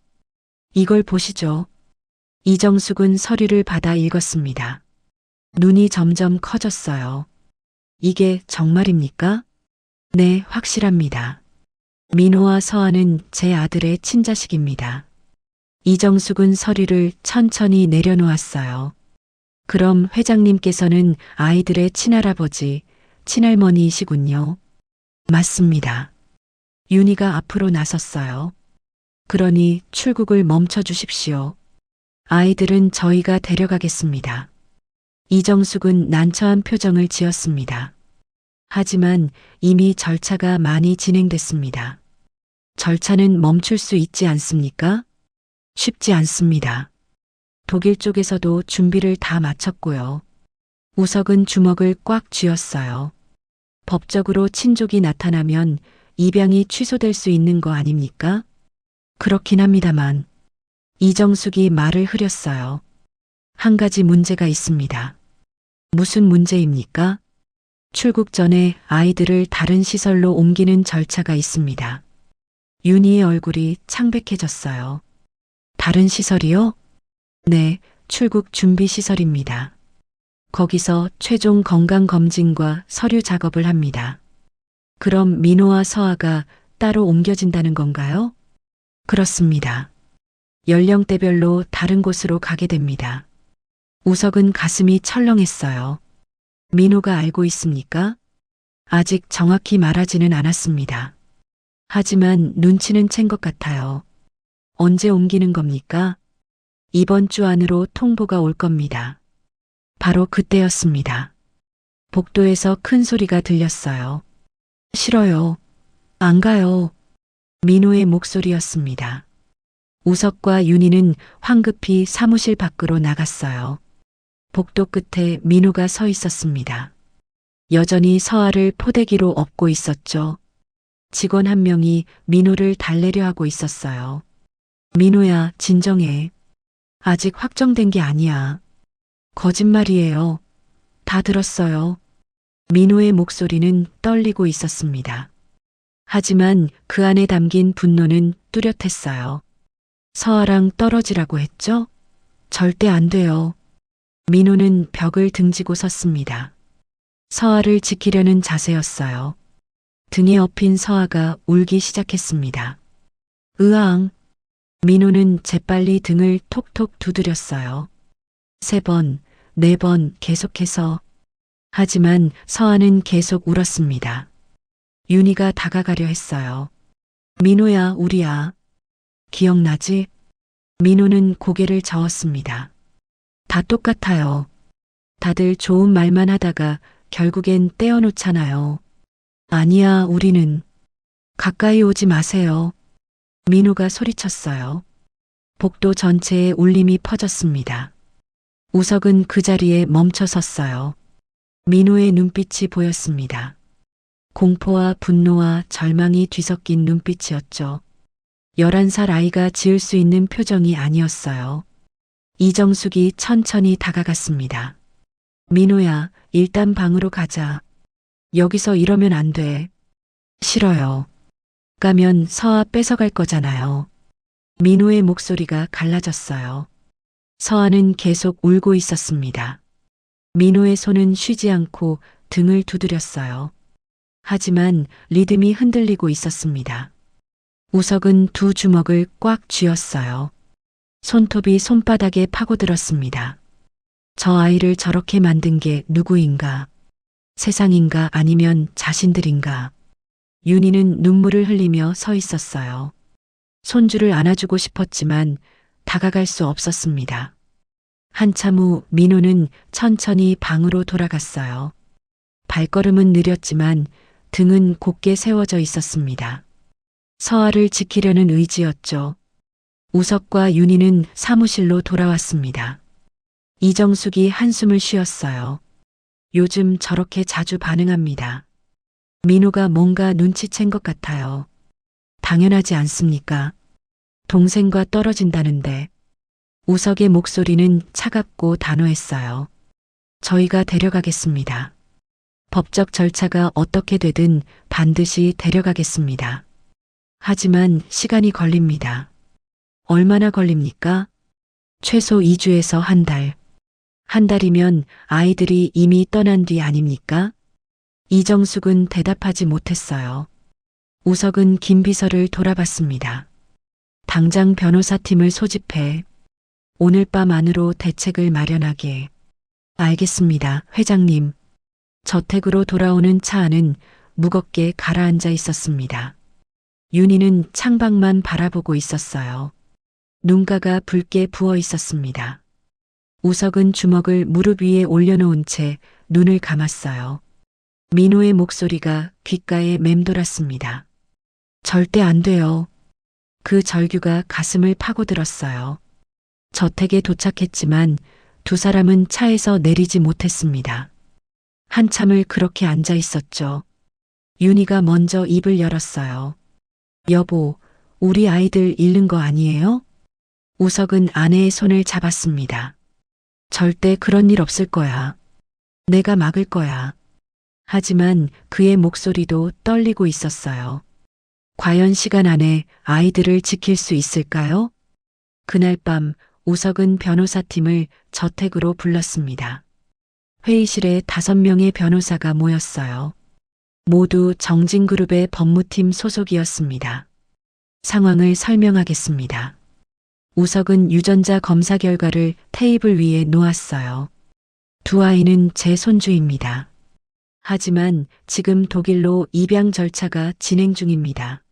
Speaker 2: 이걸 보시죠. 이정숙은 서류를 받아 읽었습니다. 눈이 점점 커졌어요. 이게 정말입니까? 네, 확실합니다. 민호와 서아는 제 아들의 친자식입니다. 이정숙은 서류를 천천히 내려놓았어요. 그럼 회장님께서는 아이들의 친할아버지, 친할머니이시군요. 맞습니다. 윤희가 앞으로 나섰어요. 그러니 출국을 멈춰 주십시오. 아이들은 저희가 데려가겠습니다. 이정숙은 난처한 표정을 지었습니다. 하지만 이미 절차가 많이 진행됐습니다. 절차는 멈출 수 있지 않습니까? 쉽지 않습니다. 독일 쪽에서도 준비를 다 마쳤고요. 우석은 주먹을 꽉 쥐었어요. 법적으로 친족이 나타나면 입양이 취소될 수 있는 거 아닙니까? 그렇긴 합니다만. 이정숙이 말을 흐렸어요. 한 가지 문제가 있습니다. 무슨 문제입니까? 출국 전에 아이들을 다른 시설로 옮기는 절차가 있습니다. 윤희의 얼굴이 창백해졌어요. 다른 시설이요? 네, 출국 준비 시설입니다. 거기서 최종 건강검진과 서류 작업을 합니다. 그럼 민호와 서아가 따로 옮겨진다는 건가요? 그렇습니다. 연령대별로 다른 곳으로 가게 됩니다. 우석은 가슴이 철렁했어요. 민호가 알고 있습니까? 아직 정확히 말하지는 않았습니다. 하지만 눈치는 챈 것 같아요. 언제 옮기는 겁니까? 이번 주 안으로 통보가 올 겁니다. 바로 그때였습니다. 복도에서 큰 소리가 들렸어요. 싫어요. 안 가요. 민호의 목소리였습니다. 우석과 윤희는 황급히 사무실 밖으로 나갔어요. 복도 끝에 민호가 서 있었습니다. 여전히 서아를 포대기로 업고 있었죠. 직원 한 명이 민호를 달래려 하고 있었어요. 민호야, 진정해. 아직 확정된 게 아니야. 거짓말이에요. 다 들었어요. 민호의 목소리는 떨리고 있었습니다. 하지만 그 안에 담긴 분노는 뚜렷했어요. 서아랑 떨어지라고 했죠? 절대 안 돼요. 민호는 벽을 등지고 섰습니다. 서아를 지키려는 자세였어요. 등에 업힌 서아가 울기 시작했습니다. 으앙. 민호는 재빨리 등을 톡톡 두드렸어요. 3번, 4번 계속해서. 하지만 서아는 계속 울었습니다. 윤희가 다가가려 했어요. 민호야, 우리야. 기억나지? 민호는 고개를 저었습니다. 다 똑같아요. 다들 좋은 말만 하다가 결국엔 떼어놓잖아요. 아니야, 우리는. 가까이 오지 마세요. 민호가 소리쳤어요. 복도 전체에 울림이 퍼졌습니다. 우석은 그 자리에 멈춰 섰어요. 민호의 눈빛이 보였습니다. 공포와 분노와 절망이 뒤섞인 눈빛이었죠. 11살 아이가 지을 수 있는 표정이 아니었어요. 이정숙이 천천히 다가갔습니다. 민호야, 일단 방으로 가자. 여기서 이러면 안 돼. 싫어요. 가면 서아 뺏어갈 거잖아요. 민호의 목소리가 갈라졌어요. 서아는 계속 울고 있었습니다. 민호의 손은 쉬지 않고 등을 두드렸어요. 하지만 리듬이 흔들리고 있었습니다. 우석은 두 주먹을 꽉 쥐었어요. 손톱이 손바닥에 파고들었습니다. 저 아이를 저렇게 만든 게 누구인가? 세상인가 아니면 자신들인가? 윤희는 눈물을 흘리며 서 있었어요. 손주를 안아주고 싶었지만 다가갈 수 없었습니다. 한참 후 민호는 천천히 방으로 돌아갔어요. 발걸음은 느렸지만 등은 곧게 세워져 있었습니다. 서아를 지키려는 의지였죠. 우석과 윤희는 사무실로 돌아왔습니다. 이정숙이 한숨을 쉬었어요. 요즘 저렇게 자주 반응합니다. 민호가 뭔가 눈치챈 것 같아요. 당연하지 않습니까? 동생과 떨어진다는데. 우석의 목소리는 차갑고 단호했어요. 저희가 데려가겠습니다. 법적 절차가 어떻게 되든 반드시 데려가겠습니다. 하지만 시간이 걸립니다. 얼마나 걸립니까? 최소 2주에서 한 달. 한 달이면 아이들이 이미 떠난 뒤 아닙니까? 이정숙은 대답하지 못했어요. 우석은 김 비서를 돌아봤습니다. 당장 변호사팀을 소집해 오늘 밤 안으로 대책을 마련하게. 알겠습니다, 회장님. 저택으로 돌아오는 차 안은 무겁게 가라앉아 있었습니다. 윤희는 창밖만 바라보고 있었어요. 눈가가 붉게 부어 있었습니다. 우석은 주먹을 무릎 위에 올려놓은 채 눈을 감았어요. 민호의 목소리가 귓가에 맴돌았습니다. 절대 안 돼요. 그 절규가 가슴을 파고들었어요. 저택에 도착했지만 두 사람은 차에서 내리지 못했습니다. 한참을 그렇게 앉아 있었죠. 윤희가 먼저 입을 열었어요. 여보, 우리 아이들 잃는 거 아니에요? 우석은 아내의 손을 잡았습니다. 절대 그런 일 없을 거야. 내가 막을 거야. 하지만 그의 목소리도 떨리고 있었어요. 과연 시간 안에 아이들을 지킬 수 있을까요? 그날 밤 우석은 변호사팀을 저택으로 불렀습니다. 회의실에 5명의 변호사가 모였어요. 모두 정진그룹의 법무팀 소속이었습니다. 상황을 설명하겠습니다. 우석은 유전자 검사 결과를 테이블 위에 놓았어요. 두 아이는 제 손주입니다. 하지만 지금 독일로 입양 절차가 진행 중입니다.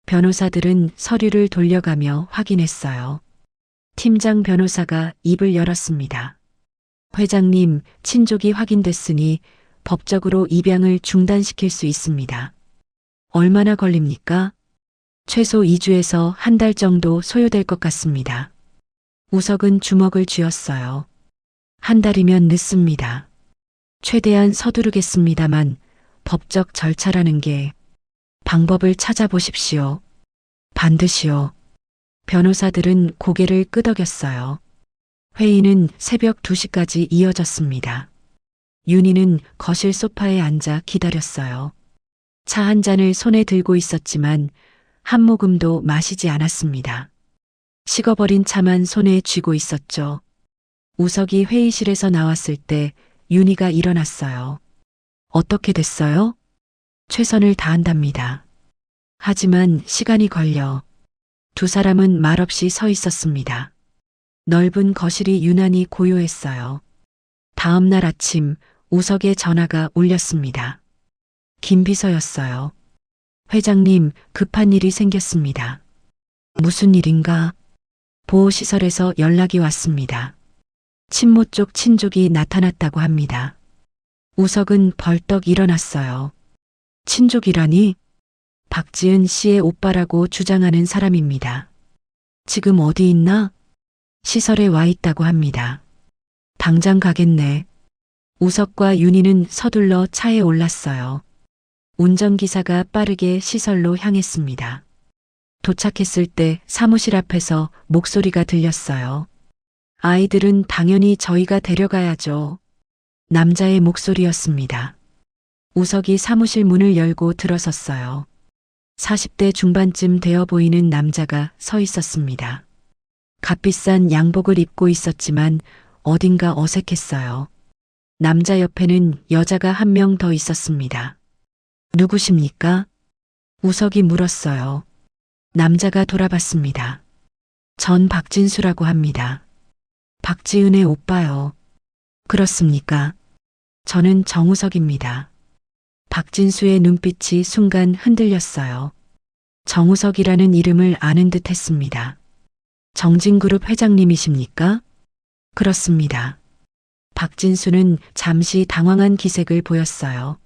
Speaker 2: 변호사들은 서류를 돌려가며 확인했어요. 팀장 변호사가 입을 열었습니다. 회장님, 친족이 확인됐으니 법적으로 입양을 중단시킬 수 있습니다. 얼마나 걸립니까? 최소 2주에서 한 달 정도 소요될 것 같습니다. 우석은 주먹을 쥐었어요. 한 달이면 늦습니다. 최대한 서두르겠습니다만 법적 절차라는 게 방법을 찾아보십시오. 반드시요. 변호사들은 고개를 끄덕였어요. 회의는 새벽 2시까지 이어졌습니다. 윤희는 거실 소파에 앉아 기다렸어요. 차 한 잔을 손에 들고 있었지만 한 모금도 마시지 않았습니다. 식어버린 차만 손에 쥐고 있었죠. 우석이 회의실에서 나왔을 때 윤희가 일어났어요. 어떻게 됐어요? 최선을 다한답니다. 하지만 시간이 걸려. 두 사람은 말없이 서 있었습니다. 넓은 거실이 유난히 고요했어요. 다음 날 아침 우석의 전화가 울렸습니다. 김 비서였어요. 회장님, 급한 일이 생겼습니다. 무슨 일인가? 보호시설에서 연락이 왔습니다. 친모 쪽 친족이 나타났다고 합니다. 우석은 벌떡 일어났어요. 친족이라니? 박지은 씨의 오빠라고 주장하는 사람입니다. 지금 어디 있나? 시설에 와 있다고 합니다. 당장 가겠네. 우석과 윤희는 서둘러 차에 올랐어요. 운전기사가 빠르게 시설로 향했습니다. 도착했을 때 사무실 앞에서 목소리가 들렸어요. 아이들은 당연히 저희가 데려가야죠. 남자의 목소리였습니다. 우석이 사무실 문을 열고 들어섰어요. 40대 중반쯤 되어 보이는 남자가 서 있었습니다. 값비싼 양복을 입고 있었지만 어딘가 어색했어요. 남자 옆에는 여자가 한 명 더 있었습니다. 누구십니까? 우석이 물었어요. 남자가 돌아봤습니다. 전 박진수라고 합니다. 박지은의 오빠요. 그렇습니까? 저는 정우석입니다. 박진수의 눈빛이 순간 흔들렸어요. 정우석이라는 이름을 아는 듯 했습니다. 정진그룹 회장님이십니까? 그렇습니다. 박진수는 잠시 당황한 기색을 보였어요.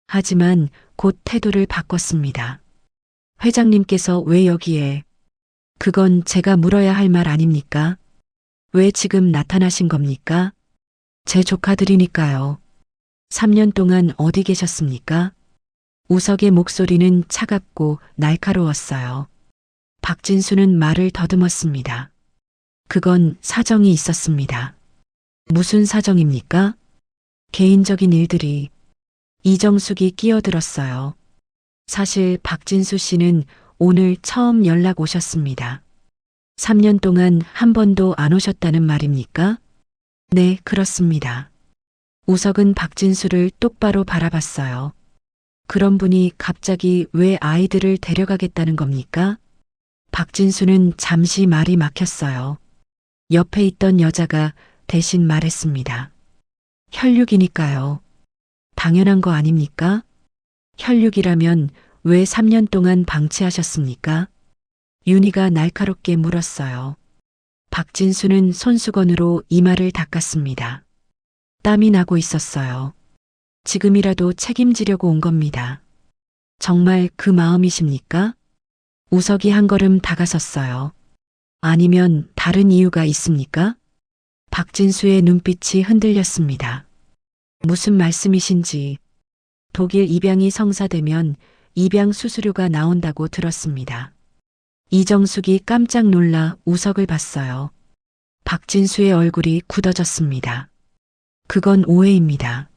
Speaker 2: 하지만 곧 태도를 바꿨습니다. 회장님께서 왜 여기에? 그건 제가 물어야 할 말 아닙니까? 왜 지금 나타나신 겁니까? 제 조카들이니까요. 3년 동안 어디 계셨습니까? 우석의 목소리는 차갑고 날카로웠어요. 박진수는 말을 더듬었습니다. 그건 사정이 있었습니다. 무슨 사정입니까? 개인적인 일들이. 이정숙이 끼어들었어요. 사실 박진수 씨는 오늘 처음 연락 오셨습니다. 3년 동안 한 번도 안 오셨다는 말입니까? 네, 그렇습니다. 우석은 박진수를 똑바로 바라봤어요. 그런 분이 갑자기 왜 아이들을 데려가겠다는 겁니까? 박진수는 잠시 말이 막혔어요. 옆에 있던 여자가 대신 말했습니다. 혈육이니까요. 당연한 거 아닙니까? 혈육이라면 왜 3년 동안 방치하셨습니까? 윤희가 날카롭게 물었어요. 박진수는 손수건으로 이마를 닦았습니다. 땀이 나고 있었어요. 지금이라도 책임지려고 온 겁니다. 정말 그 마음이십니까? 우석이 한 걸음 다가섰어요. 아니면 다른 이유가 있습니까? 박진수의 눈빛이 흔들렸습니다. 무슨 말씀이신지. 독일 입양이 성사되면 입양 수수료가 나온다고 들었습니다. 이정숙이 깜짝 놀라 우석을 봤어요. 박진수의 얼굴이 굳어졌습니다. 그건 오해입니다.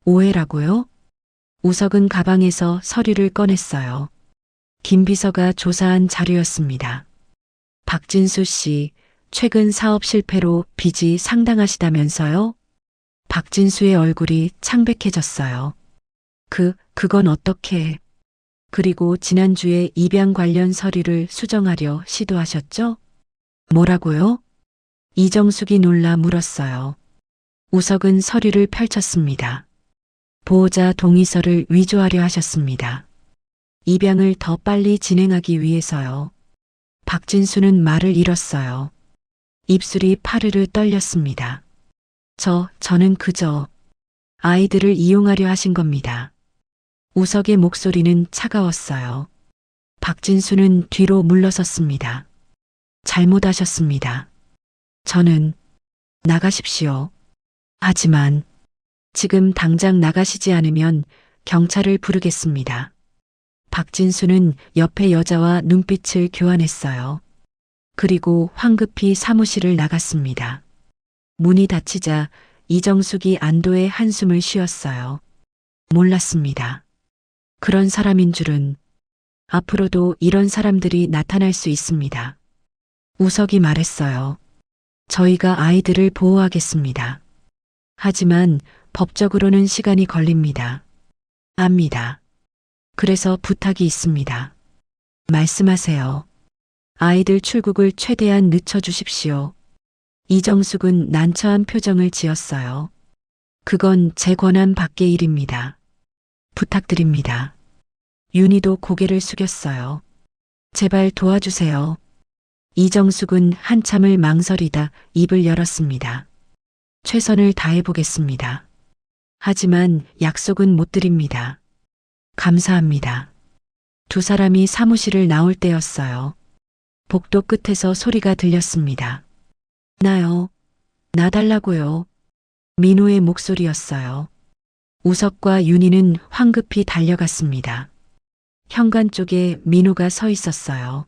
Speaker 2: 오해라고요? 우석은 가방에서 서류를 꺼냈어요. 김 비서가 조사한 자료였습니다. 박진수 씨, 최근 사업 실패로 빚이 상당하시다면서요? 박진수의 얼굴이 창백해졌어요. 그건 어떻게? 그리고 지난주에 입양 관련 서류를 수정하려 시도하셨죠? 뭐라고요? 이정숙이 놀라 물었어요. 우석은 서류를 펼쳤습니다. 보호자 동의서를 위조하려 하셨습니다. 입양을 더 빨리 진행하기 위해서요. 박진수는 말을 잃었어요. 입술이 파르르 떨렸습니다. 저는 그저 아이들을 이용하려 하신 겁니다. 우석의 목소리는 차가웠어요. 박진수는 뒤로 물러섰습니다. 잘못하셨습니다. 저는 나가십시오. 하지만 지금 당장 나가시지 않으면 경찰을 부르겠습니다. 박진수는 옆에 여자와 눈빛을 교환했어요. 그리고 황급히 사무실을 나갔습니다. 문이 닫히자 이정숙이 안도의 한숨을 쉬었어요. 몰랐습니다. 그런 사람인 줄은. 앞으로도 이런 사람들이 나타날 수 있습니다. 우석이 말했어요. 저희가 아이들을 보호하겠습니다. 하지만 법적으로는 시간이 걸립니다. 압니다. 그래서 부탁이 있습니다. 말씀하세요. 아이들 출국을 최대한 늦춰주십시오. 이정숙은 난처한 표정을 지었어요. 그건 제 권한 밖의 일입니다. 부탁드립니다. 윤희도 고개를 숙였어요. 제발 도와주세요. 이정숙은 한참을 망설이다 입을 열었습니다. 최선을 다해보겠습니다. 하지만 약속은 못 드립니다. 감사합니다. 두 사람이 사무실을 나올 때였어요. 복도 끝에서 소리가 들렸습니다. 나요. 나 달라고요. 민호의 목소리였어요. 우석과 윤희는 황급히 달려갔습니다. 현관 쪽에 민호가 서 있었어요.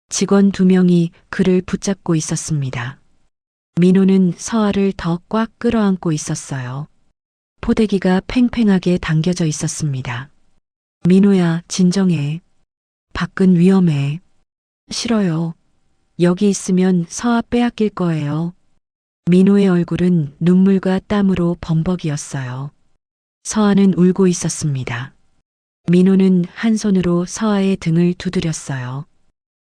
Speaker 2: 직원 2명이 그를 붙잡고 있었습니다. 민호는 서아를 더 꽉 끌어안고 있었어요. 포대기가 팽팽하게 당겨져 있었습니다. 민호야, 진정해. 밖은 위험해. 싫어요. 여기 있으면 서아 빼앗길 거예요. 민호의 얼굴은 눈물과 땀으로 범벅이었어요. 서아는 울고 있었습니다. 민호는 한 손으로 서아의 등을 두드렸어요.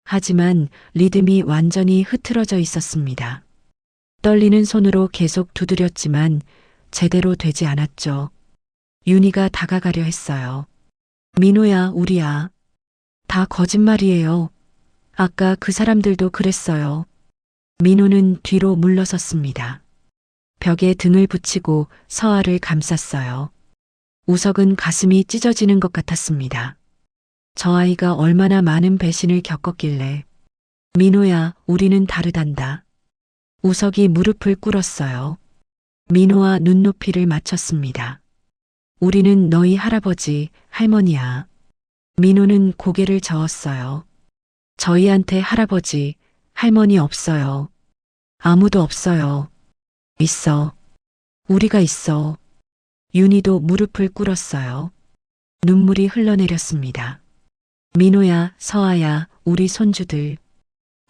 Speaker 2: 하지만 리듬이 완전히 흐트러져 있었습니다. 떨리는 손으로 계속 두드렸지만 제대로 되지 않았죠. 윤희가 다가가려 했어요. 민호야, 우리야. 다 거짓말이에요. 아까 그 사람들도 그랬어요. 민호는 뒤로 물러섰습니다. 벽에 등을 붙이고 서아를 감쌌어요. 우석은 가슴이 찢어지는 것 같았습니다. 저 아이가 얼마나 많은 배신을 겪었길래. 민호야, 우리는 다르단다. 우석이 무릎을 꿇었어요. 민호와 눈높이를 맞췄습니다. 우리는 너희 할아버지, 할머니야. 민호는 고개를 저었어요. 저희한테 할아버지, 할머니 없어요. 아무도 없어요. 있어. 우리가 있어. 윤희도 무릎을 꿇었어요. 눈물이 흘러내렸습니다. 민호야, 서아야, 우리 손주들.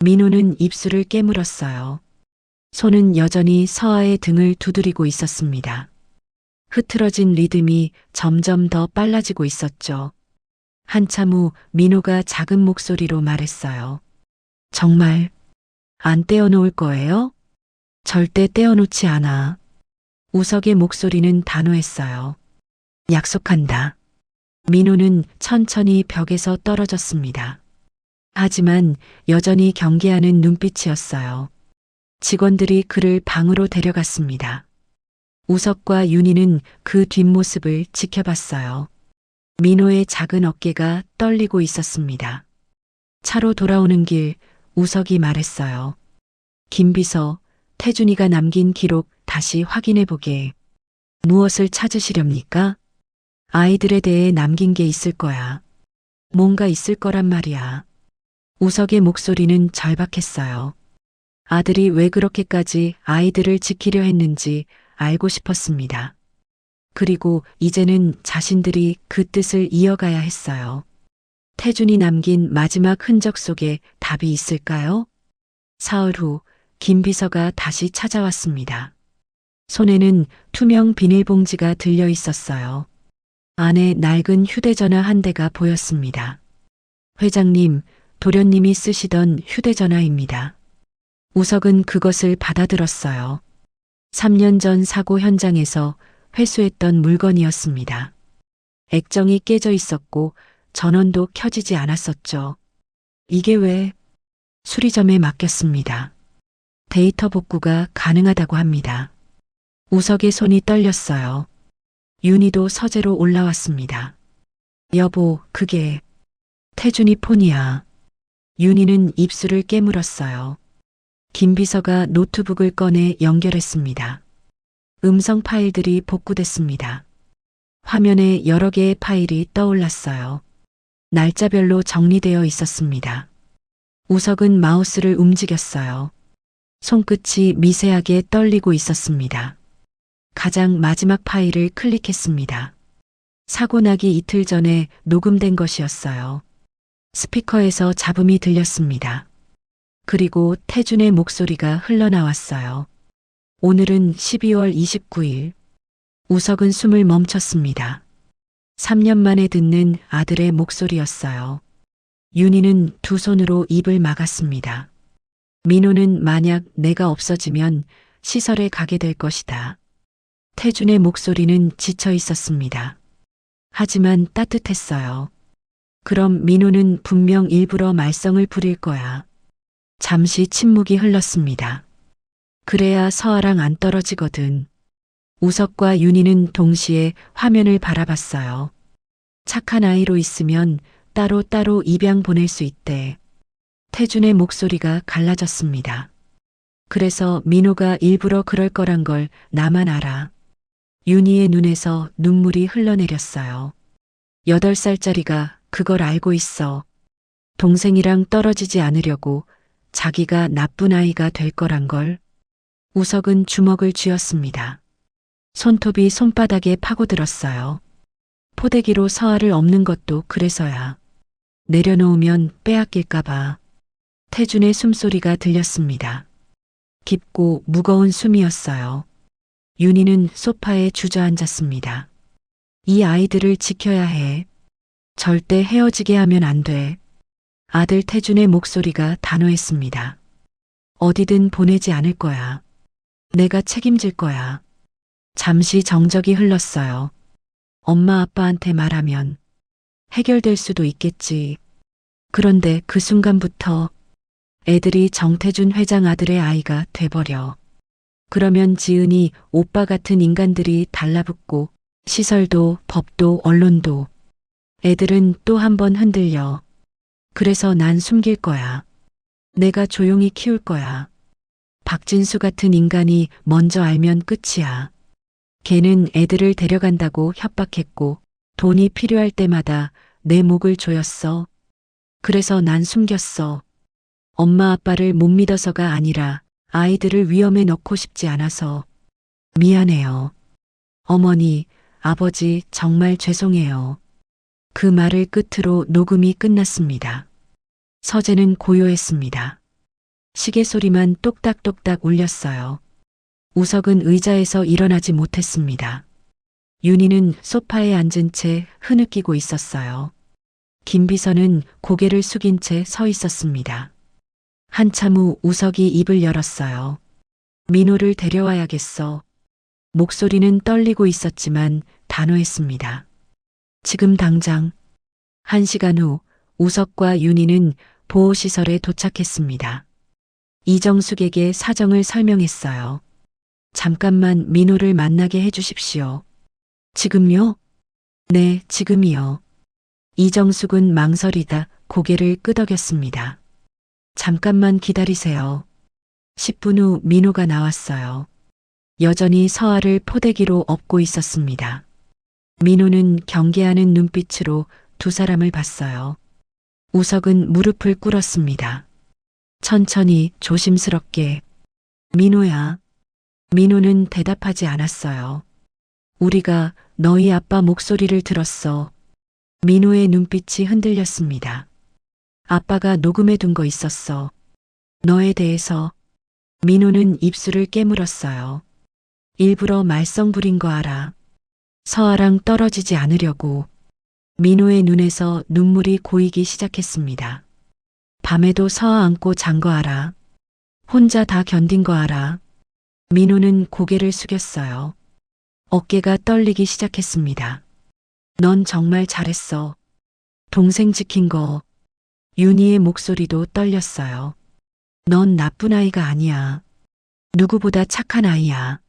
Speaker 2: 민호는 입술을 깨물었어요. 손은 여전히 서아의 등을 두드리고 있었습니다. 흐트러진 리듬이 점점 더 빨라지고 있었죠. 한참 후 민호가 작은 목소리로 말했어요. 정말 안 떼어놓을 거예요? 절대 떼어놓지 않아. 우석의 목소리는 단호했어요. 약속한다. 민호는 천천히 벽에서 떨어졌습니다. 하지만 여전히 경계하는 눈빛이었어요. 직원들이 그를 방으로 데려갔습니다. 우석과 윤희는 그 뒷모습을 지켜봤어요. 민호의 작은 어깨가 떨리고 있었습니다. 차로 돌아오는 길 우석이 말했어요. 김비서, 태준이가 남긴 기록 다시 확인해 보게. 무엇을 찾으시렵니까? 아이들에 대해 남긴 게 있을 거야. 뭔가 있을 거란 말이야. 우석의 목소리는 절박했어요. 아들이 왜 그렇게까지 아이들을 지키려 했는지 알고 싶었습니다. 그리고 이제는 자신들이 그 뜻을 이어가야 했어요. 태준이 남긴 마지막 흔적 속에 답이 있을까요? 사흘 후 김 비서가 다시 찾아왔습니다. 손에는 투명 비닐봉지가 들려 있었어요. 안에 낡은 휴대전화 한 대가 보였습니다. 회장님, 도련님이 쓰시던 휴대전화입니다. 우석은 그것을 받아들었어요. 3년 전 사고 현장에서 회수했던 물건이었습니다. 액정이 깨져 있었고 전원도 켜지지 않았었죠. 이게 왜? 수리점에 맡겼습니다. 데이터 복구가 가능하다고 합니다. 우석의 손이 떨렸어요. 윤희도 서재로 올라왔습니다. 여보, 그게 태준이 폰이야. 윤희는 입술을 깨물었어요. 김 비서가 노트북을 꺼내 연결했습니다. 음성 파일들이 복구됐습니다. 화면에 여러 개의 파일이 떠올랐어요. 날짜별로 정리되어 있었습니다. 우석은 마우스를 움직였어요. 손끝이 미세하게 떨리고 있었습니다. 가장 마지막 파일을 클릭했습니다. 사고 나기 이틀 전에 녹음된 것이었어요. 스피커에서 잡음이 들렸습니다. 그리고 태준의 목소리가 흘러나왔어요. 오늘은 12월 29일. 우석은 숨을 멈췄습니다. 3년 만에 듣는 아들의 목소리였어요. 윤희는 두 손으로 입을 막았습니다. 민호는 만약 내가 없어지면 시설에 가게 될 것이다. 태준의 목소리는 지쳐 있었습니다. 하지만 따뜻했어요. 그럼 민호는 분명 일부러 말썽을 부릴 거야. 잠시 침묵이 흘렀습니다. 그래야 서아랑 안 떨어지거든. 우석과 윤희는 동시에 화면을 바라봤어요. 착한 아이로 있으면 따로따로 입양 보낼 수 있대. 태준의 목소리가 갈라졌습니다. 그래서 민호가 일부러 그럴 거란 걸 나만 알아. 윤희의 눈에서 눈물이 흘러내렸어요. 8살짜리가 그걸 알고 있어. 동생이랑 떨어지지 않으려고 자기가 나쁜 아이가 될 거란 걸. 우석은 주먹을 쥐었습니다. 손톱이 손바닥에 파고들었어요. 포대기로 서아를 엎는 것도 그래서야. 내려놓으면 빼앗길까봐. 태준의 숨소리가 들렸습니다. 깊고 무거운 숨이었어요. 윤희는 소파에 주저앉았습니다. 이 아이들을 지켜야 해. 절대 헤어지게 하면 안 돼. 아들 태준의 목소리가 단호했습니다. 어디든 보내지 않을 거야. 내가 책임질 거야. 잠시 정적이 흘렀어요. 엄마 아빠한테 말하면 해결될 수도 있겠지. 그런데 그 순간부터 애들이 정태준 회장 아들의 아이가 돼버려. 그러면 지은이 오빠 같은 인간들이 달라붙고 시설도 법도 언론도 애들은 또 한 번 흔들려. 그래서 난 숨길 거야. 내가 조용히 키울 거야. 박진수 같은 인간이 먼저 알면 끝이야. 걔는 애들을 데려간다고 협박했고 돈이 필요할 때마다 내 목을 조였어. 그래서 난 숨겼어. 엄마 아빠를 못 믿어서가 아니라 아이들을 위험에 넣고 싶지 않아서. 미안해요. 어머니, 아버지 정말 죄송해요. 그 말을 끝으로 녹음이 끝났습니다. 서재는 고요했습니다. 시계 소리만 똑딱똑딱 울렸어요. 우석은 의자에서 일어나지 못했습니다. 윤희는 소파에 앉은 채 흐느끼고 있었어요. 김비서는 고개를 숙인 채 서 있었습니다. 한참 후 우석이 입을 열었어요. 민호를 데려와야겠어. 목소리는 떨리고 있었지만 단호했습니다. 지금 당장. 1시간 후 우석과 윤희는 보호시설에 도착했습니다. 이정숙에게 사정을 설명했어요. 잠깐만 민호를 만나게 해주십시오. 지금요? 네, 지금이요. 이정숙은 망설이다 고개를 끄덕였습니다. 잠깐만 기다리세요. 10분 후 민호가 나왔어요. 여전히 서아를 포대기로 업고 있었습니다. 민호는 경계하는 눈빛으로 두 사람을 봤어요. 우석은 무릎을 꿇었습니다. 천천히 조심스럽게. 민호야. 민호는 대답하지 않았어요. 우리가 너희 아빠 목소리를 들었어. 민호의 눈빛이 흔들렸습니다. 아빠가 녹음해 둔 거 있었어. 너에 대해서. 민호는 입술을 깨물었어요. 일부러 말썽 부린 거 알아. 서아랑 떨어지지 않으려고. 민호의 눈에서 눈물이 고이기 시작했습니다. 밤에도 서아 안고 잔 거 알아. 혼자 다 견딘 거 알아. 민호는 고개를 숙였어요. 어깨가 떨리기 시작했습니다. 넌 정말 잘했어. 동생 지킨 거. 윤희의 목소리도 떨렸어요. 넌 나쁜 아이가 아니야. 누구보다 착한 아이야.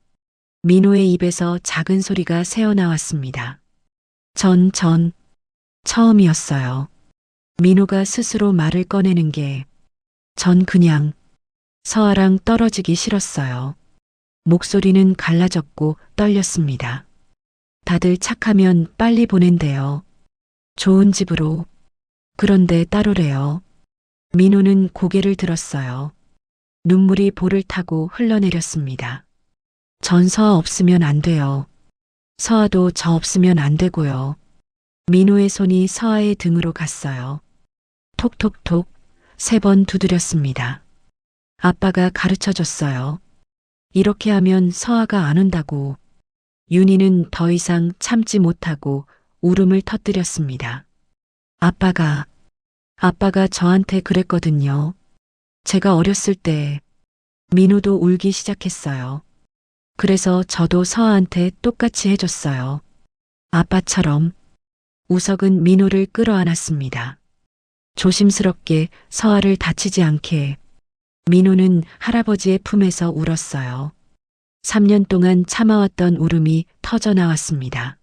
Speaker 2: 민호의 입에서 작은 소리가 새어나왔습니다. 전 처음이었어요. 민호가 스스로 말을 꺼내는 게 전 그냥 서아랑 떨어지기 싫었어요. 목소리는 갈라졌고 떨렸습니다. 다들 착하면 빨리 보낸대요. 좋은 집으로. 그런데 따로래요. 민호는 고개를 들었어요. 눈물이 볼을 타고 흘러내렸습니다. 전 서아 없으면 안 돼요. 서아도 저 없으면 안 되고요. 민호의 손이 서아의 등으로 갔어요. 톡톡톡 3번 두드렸습니다. 아빠가 가르쳐줬어요. 이렇게 하면 서아가 안 온다고. 윤희는 더 이상 참지 못하고 울음을 터뜨렸습니다. 아빠가 저한테 그랬거든요. 제가 어렸을 때. 민호도 울기 시작했어요. 그래서 저도 서아한테 똑같이 해줬어요. 아빠처럼. 우석은 민호를 끌어안았습니다. 조심스럽게 서아를 다치지 않게. 민호는 할아버지의 품에서 울었어요. 3년 동안 참아왔던 울음이 터져 나왔습니다.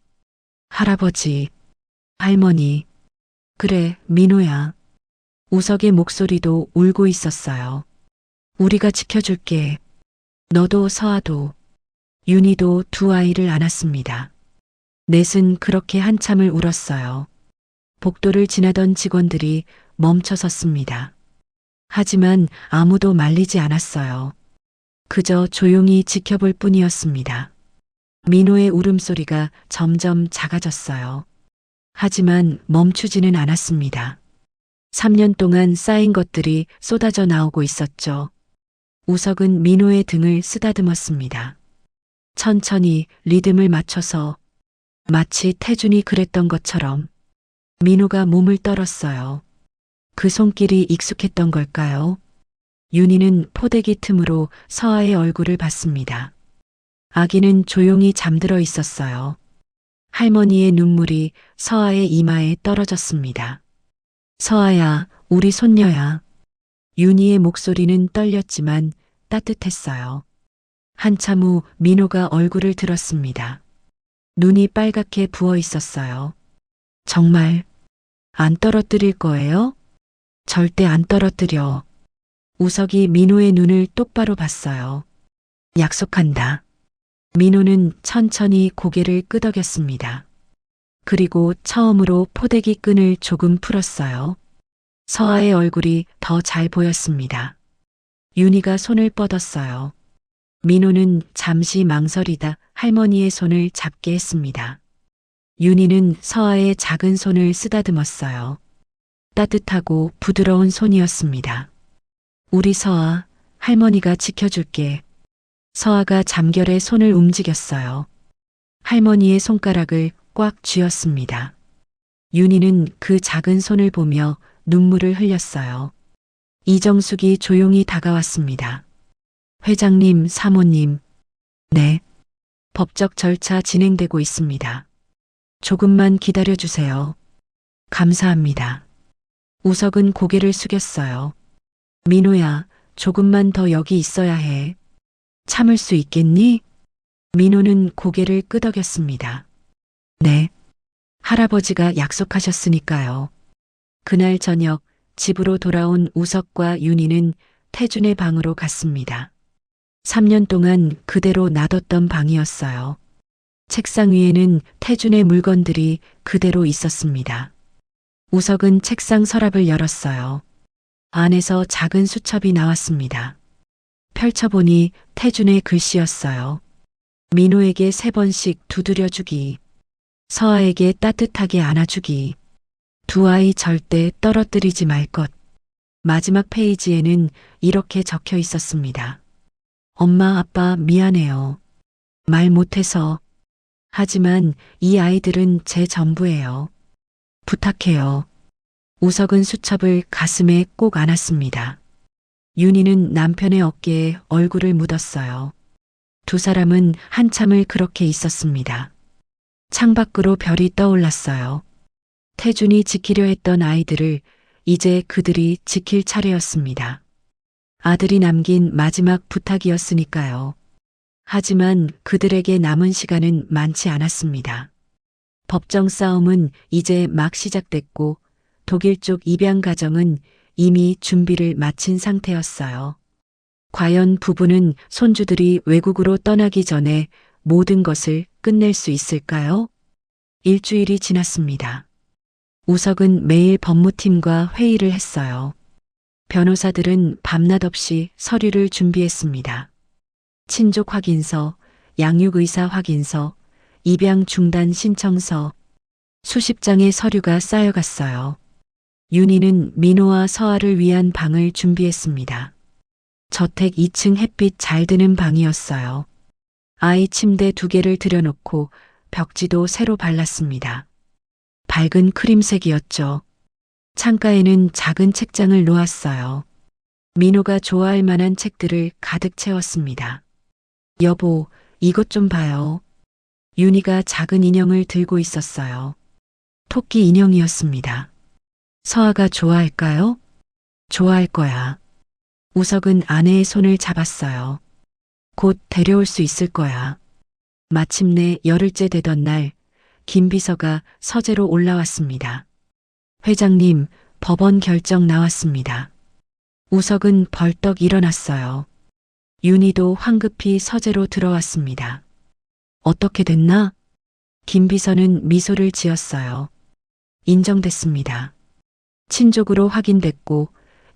Speaker 2: 할아버지, 할머니. 그래, 민호야. 우석의 목소리도 울고 있었어요. 우리가 지켜줄게. 너도 서아도. 윤희도 두 아이를 안았습니다. 넷은 그렇게 한참을 울었어요. 복도를 지나던 직원들이 멈춰 섰습니다. 하지만 아무도 말리지 않았어요. 그저 조용히 지켜볼 뿐이었습니다. 민호의 울음소리가 점점 작아졌어요. 하지만 멈추지는 않았습니다. 3년 동안 쌓인 것들이 쏟아져 나오고 있었죠. 우석은 민호의 등을 쓰다듬었습니다. 천천히 리듬을 맞춰서 마치 태준이 그랬던 것처럼. 민호가 몸을 떨었어요. 그 손길이 익숙했던 걸까요? 윤희는 포대기 틈으로 서아의 얼굴을 봤습니다. 아기는 조용히 잠들어 있었어요. 할머니의 눈물이 서아의 이마에 떨어졌습니다. 서아야, 우리 손녀야. 윤희의 목소리는 떨렸지만 따뜻했어요. 한참 후 민호가 얼굴을 들었습니다. 눈이 빨갛게 부어 있었어요. 정말 안 떨어뜨릴 거예요? 절대 안 떨어뜨려. 우석이 민호의 눈을 똑바로 봤어요. 약속한다. 민호는 천천히 고개를 끄덕였습니다. 그리고 처음으로 포대기 끈을 조금 풀었어요. 서아의 얼굴이 더 잘 보였습니다. 윤희가 손을 뻗었어요. 민호는 잠시 망설이다 할머니의 손을 잡게 했습니다. 윤희는 서아의 작은 손을 쓰다듬었어요. 따뜻하고 부드러운 손이었습니다. 우리 서아, 할머니가 지켜줄게. 서아가 잠결에 손을 움직였어요. 할머니의 손가락을 꽉 쥐었습니다. 윤희는 그 작은 손을 보며 눈물을 흘렸어요. 이정숙이 조용히 다가왔습니다. 회장님, 사모님. 네. 법적 절차 진행되고 있습니다. 조금만 기다려주세요. 감사합니다. 우석은 고개를 숙였어요. 민호야, 조금만 더 여기 있어야 해. 참을 수 있겠니? 민호는 고개를 끄덕였습니다. 네. 할아버지가 약속하셨으니까요. 그날 저녁 집으로 돌아온 우석과 윤희는 태준의 방으로 갔습니다. 3년 동안 그대로 놔뒀던 방이었어요. 책상 위에는 태준의 물건들이 그대로 있었습니다. 우석은 책상 서랍을 열었어요. 안에서 작은 수첩이 나왔습니다. 펼쳐보니 태준의 글씨였어요. 민호에게 3번씩 두드려주기. 서아에게 따뜻하게 안아주기. 두 아이 절대 떨어뜨리지 말 것. 마지막 페이지에는 이렇게 적혀 있었습니다. 엄마, 아빠 미안해요. 말 못해서. 하지만 이 아이들은 제 전부예요. 부탁해요. 우석은 수첩을 가슴에 꼭 안았습니다. 윤희는 남편의 어깨에 얼굴을 묻었어요. 두 사람은 한참을 그렇게 있었습니다. 창밖으로 별이 떠올랐어요. 태준이 지키려 했던 아이들을 이제 그들이 지킬 차례였습니다. 아들이 남긴 마지막 부탁이었으니까요. 하지만 그들에게 남은 시간은 많지 않았습니다. 법정 싸움은 이제 막 시작됐고 독일 쪽 입양 가정은 이미 준비를 마친 상태였어요. 과연 부부는 손주들이 외국으로 떠나기 전에 모든 것을 끝낼 수 있을까요? 일주일이 지났습니다. 우석은 매일 법무팀과 회의를 했어요. 변호사들은 밤낮 없이 서류를 준비했습니다. 친족 확인서, 양육의사 확인서, 입양 중단 신청서, 수십 장의 서류가 쌓여갔어요. 윤희는 민호와 서아를 위한 방을 준비했습니다. 저택 2층 햇빛 잘 드는 방이었어요. 아이 침대 2개를 들여놓고 벽지도 새로 발랐습니다. 밝은 크림색이었죠. 창가에는 작은 책장을 놓았어요. 민호가 좋아할 만한 책들을 가득 채웠습니다. 여보, 이것 좀 봐요. 윤희가 작은 인형을 들고 있었어요. 토끼 인형이었습니다. 서아가 좋아할까요? 좋아할 거야. 우석은 아내의 손을 잡았어요. 곧 데려올 수 있을 거야. 마침내 열흘째 되던 날, 김 비서가 서재로 올라왔습니다. 회장님, 법원 결정 나왔습니다. 우석은 벌떡 일어났어요. 윤희도 황급히 서재로 들어왔습니다. 어떻게 됐나? 김 비서는 미소를 지었어요. 인정됐습니다. 친족으로 확인됐고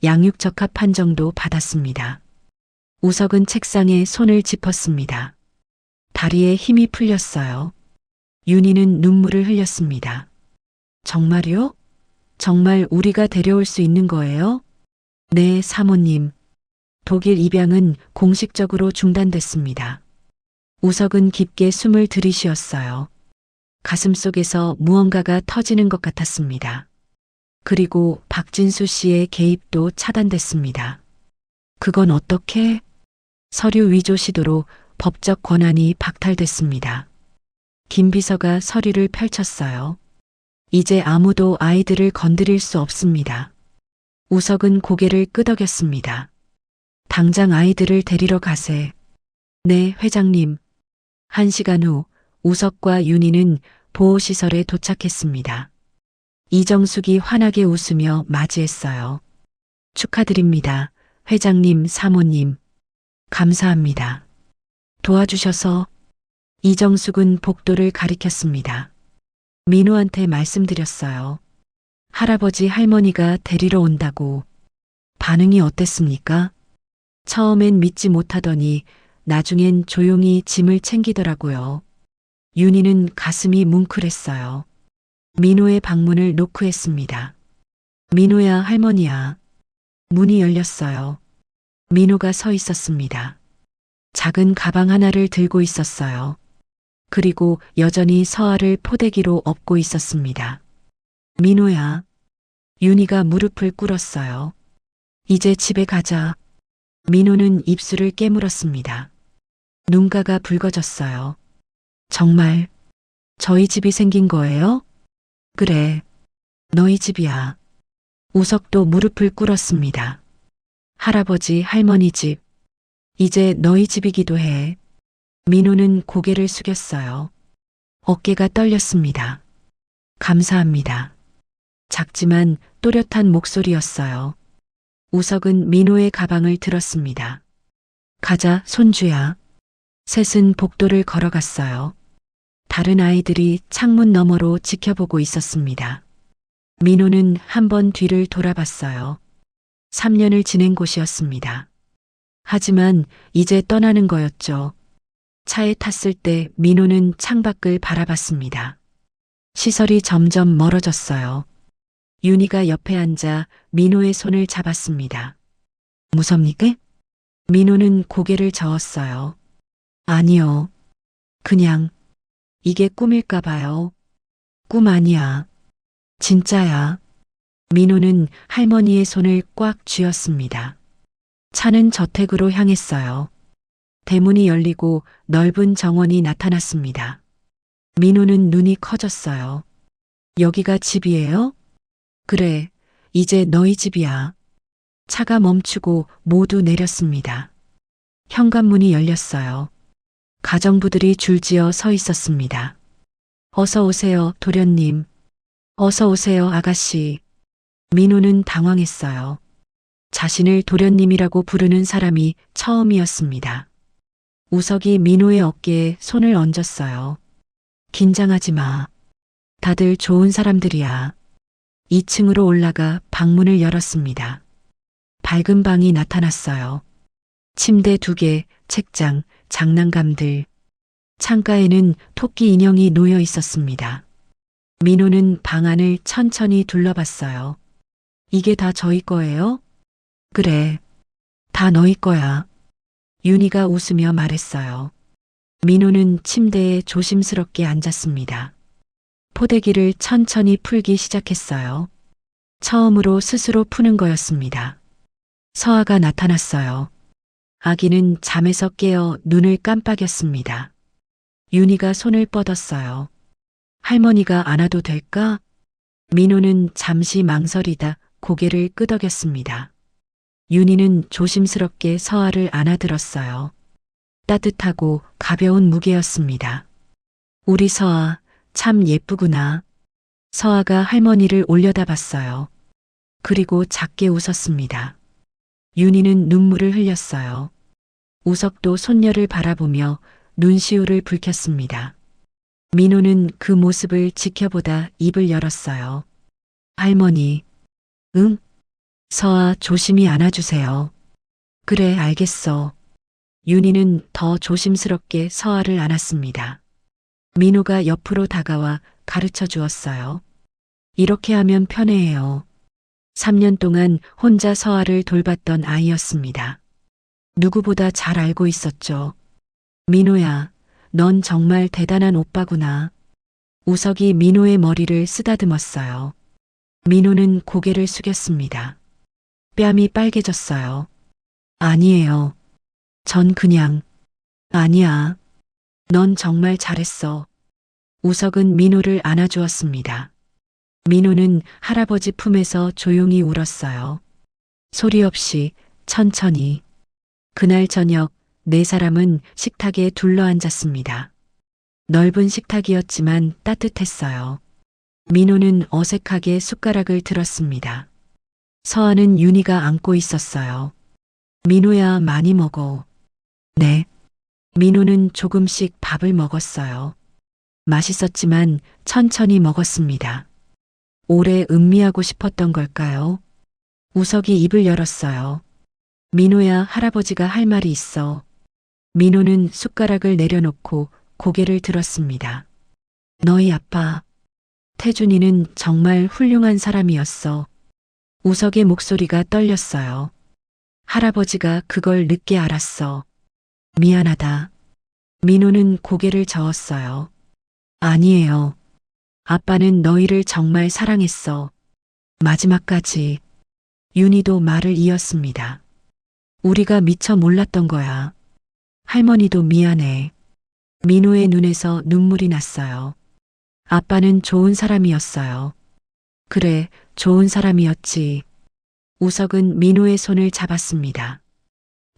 Speaker 2: 양육적합 판정도 받았습니다. 우석은 책상에 손을 짚었습니다. 다리에 힘이 풀렸어요. 윤희는 눈물을 흘렸습니다. 정말요? 정말 우리가 데려올 수 있는 거예요? 네, 사모님. 독일 입양은 공식적으로 중단됐습니다. 우석은 깊게 숨을 들이쉬었어요. 가슴속에서 무언가가 터지는 것 같았습니다. 그리고 박진수 씨의 개입도 차단됐습니다. 그건 어떻게? 서류 위조 시도로 법적 권한이 박탈됐습니다. 김 비서가 서류를 펼쳤어요. 이제 아무도 아이들을 건드릴 수 없습니다. 우석은 고개를 끄덕였습니다. 당장 아이들을 데리러 가세. 네, 회장님. 1시간 후 우석과 윤희는 보호시설에 도착했습니다. 이정숙이 환하게 웃으며 맞이했어요. 축하드립니다. 회장님, 사모님. 감사합니다. 도와주셔서. 이정숙은 복도를 가리켰습니다. 민호한테 말씀드렸어요. 할아버지 할머니가 데리러 온다고. 반응이 어땠습니까? 처음엔 믿지 못하더니 나중엔 조용히 짐을 챙기더라고요. 윤희는 가슴이 뭉클했어요. 민호의 방문을 노크했습니다. 민호야, 할머니야. 문이 열렸어요. 민호가 서 있었습니다. 작은 가방 하나를 들고 있었어요. 그리고 여전히 서아를 포대기로 업고 있었습니다. 민호야. 윤희가 무릎을 꿇었어요. 이제 집에 가자. 민호는 입술을 깨물었습니다. 눈가가 붉어졌어요. 정말 저희 집이 생긴 거예요? 그래. 너희 집이야. 우석도 무릎을 꿇었습니다. 할아버지 할머니 집. 이제 너희 집이기도 해. 민호는 고개를 숙였어요. 어깨가 떨렸습니다. 감사합니다. 작지만 또렷한 목소리였어요. 우석은 민호의 가방을 들었습니다. 가자, 손주야. 셋은 복도를 걸어갔어요. 다른 아이들이 창문 너머로 지켜보고 있었습니다. 민호는 한 번 뒤를 돌아봤어요. 3년을 지낸 곳이었습니다. 하지만 이제 떠나는 거였죠. 차에 탔을 때 민호는 창밖을 바라봤습니다. 시설이 점점 멀어졌어요. 윤희가 옆에 앉아 민호의 손을 잡았습니다. 무섭니까? 민호는 고개를 저었어요. 아니요. 그냥 이게 꿈일까 봐요. 꿈 아니야. 진짜야. 민호는 할머니의 손을 꽉 쥐었습니다. 차는 저택으로 향했어요. 대문이 열리고 넓은 정원이 나타났습니다. 민호는 눈이 커졌어요. 여기가 집이에요? 그래, 이제 너희 집이야. 차가 멈추고 모두 내렸습니다. 현관문이 열렸어요. 가정부들이 줄지어 서 있었습니다. 어서 오세요, 도련님. 어서 오세요, 아가씨. 민호는 당황했어요. 자신을 도련님이라고 부르는 사람이 처음이었습니다. 우석이 민호의 어깨에 손을 얹었어요. 긴장하지 마. 다들 좋은 사람들이야. 2층으로 올라가 방문을 열었습니다. 밝은 방이 나타났어요. 침대 2개, 책장, 장난감들. 창가에는 토끼 인형이 놓여 있었습니다. 민호는 방 안을 천천히 둘러봤어요. 이게 다 저희 거예요? 그래. 다 너희 거야. 윤희가 웃으며 말했어요. 민호는 침대에 조심스럽게 앉았습니다. 포대기를 천천히 풀기 시작했어요. 처음으로 스스로 푸는 거였습니다. 서아가 나타났어요. 아기는 잠에서 깨어 눈을 깜빡였습니다. 윤희가 손을 뻗었어요. 할머니가 안아도 될까? 민호는 잠시 망설이다 고개를 끄덕였습니다. 윤희는 조심스럽게 서아를 안아들었어요. 따뜻하고 가벼운 무게였습니다. 우리 서아 참 예쁘구나. 서아가 할머니를 올려다봤어요. 그리고 작게 웃었습니다. 윤희는 눈물을 흘렸어요. 우석도 손녀를 바라보며 눈시울을 붉혔습니다. 민호는 그 모습을 지켜보다 입을 열었어요. 할머니. 응? 서아 조심히 안아주세요. 그래, 알겠어. 윤희는 더 조심스럽게 서아를 안았습니다. 민호가 옆으로 다가와 가르쳐 주었어요. 이렇게 하면 편해해요. 3년 동안 혼자 서아를 돌봤던 아이였습니다. 누구보다 잘 알고 있었죠. 민호야, 넌 정말 대단한 오빠구나. 우석이 민호의 머리를 쓰다듬었어요. 민호는 고개를 숙였습니다. 뺨이 빨개졌어요. 아니에요. 전 그냥. 아니야. 넌 정말 잘했어. 우석은 민호를 안아주었습니다. 민호는 할아버지 품에서 조용히 울었어요. 소리 없이 천천히. 그날 저녁 4사람은 식탁에 둘러앉았습니다. 넓은 식탁이었지만 따뜻했어요. 민호는 어색하게 숟가락을 들었습니다. 서아는 윤희가 안고 있었어요. 민호야, 많이 먹어. 네. 민호는 조금씩 밥을 먹었어요. 맛있었지만 천천히 먹었습니다. 오래 음미하고 싶었던 걸까요? 우석이 입을 열었어요. 민호야, 할아버지가 할 말이 있어. 민호는 숟가락을 내려놓고 고개를 들었습니다. 너희 아빠, 태준이는 정말 훌륭한 사람이었어. 우석의 목소리가 떨렸어요. 할아버지가 그걸 늦게 알았어. 미안하다. 민호는 고개를 저었어요. 아니에요. 아빠는 너희를 정말 사랑했어. 마지막까지. 윤희도 말을 이었습니다. 우리가 미처 몰랐던 거야. 할머니도 미안해. 민호의 눈에서 눈물이 났어요. 아빠는 좋은 사람이었어요. 그래, 좋은 사람이었지. 우석은 민호의 손을 잡았습니다.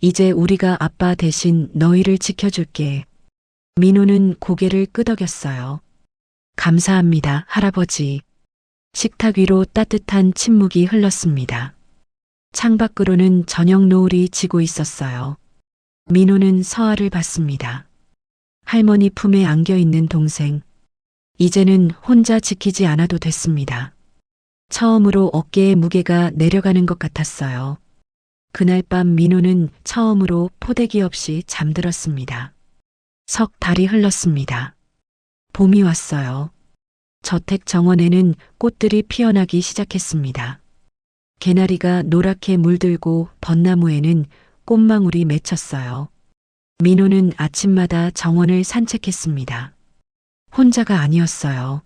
Speaker 2: 이제 우리가 아빠 대신 너희를 지켜줄게. 민호는 고개를 끄덕였어요. 감사합니다, 할아버지. 식탁 위로 따뜻한 침묵이 흘렀습니다. 창밖으로는 저녁 노을이 지고 있었어요. 민호는 서아를 봤습니다. 할머니 품에 안겨 있는 동생. 이제는 혼자 지키지 않아도 됐습니다. 처음으로 어깨의 무게가 내려가는 것 같았어요. 그날 밤 민호는 처음으로 포대기 없이 잠들었습니다. 석 달이 흘렀습니다. 봄이 왔어요. 저택 정원에는 꽃들이 피어나기 시작했습니다. 개나리가 노랗게 물들고 벚나무에는 꽃망울이 맺혔어요. 민호는 아침마다 정원을 산책했습니다. 혼자가 아니었어요.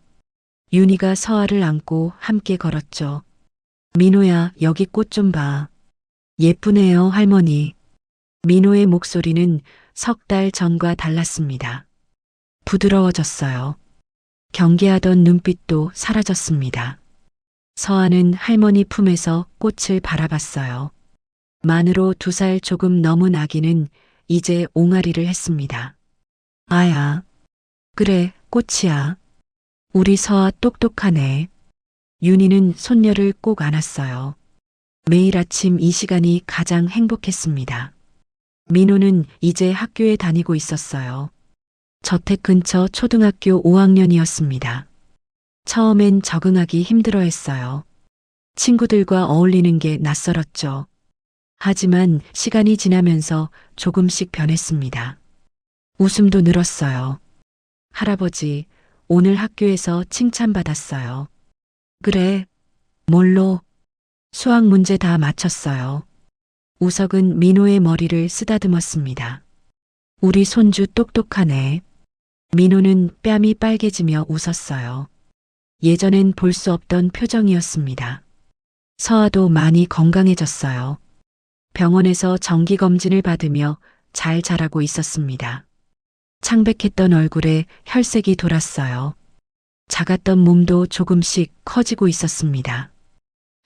Speaker 2: 윤희가 서아를 안고 함께 걸었죠. 민호야, 여기 꽃 좀 봐. 예쁘네요, 할머니. 민호의 목소리는 석 달 전과 달랐습니다. 부드러워졌어요. 경계하던 눈빛도 사라졌습니다. 서아는 할머니 품에서 꽃을 바라봤어요. 만으로 2살 조금 넘은 아기는 이제 옹알이를 했습니다. 아야. 그래, 꽃이야. 우리 서아 똑똑하네. 윤희는 손녀를 꼭 안았어요. 매일 아침 이 시간이 가장 행복했습니다. 민호는 이제 학교에 다니고 있었어요. 저택 근처 초등학교 5학년이었습니다. 처음엔 적응하기 힘들어했어요. 친구들과 어울리는 게 낯설었죠. 하지만 시간이 지나면서 조금씩 변했습니다. 웃음도 늘었어요. 할아버지, 오늘 학교에서 칭찬받았어요. 그래, 뭘로? 수학 문제 다 맞췄어요. 우석은 민호의 머리를 쓰다듬었습니다. 우리 손주 똑똑하네. 민호는 뺨이 빨개지며 웃었어요. 예전엔 볼 수 없던 표정이었습니다. 서아도 많이 건강해졌어요. 병원에서 정기검진을 받으며 잘 자라고 있었습니다. 창백했던 얼굴에 혈색이 돌았어요. 작았던 몸도 조금씩 커지고 있었습니다.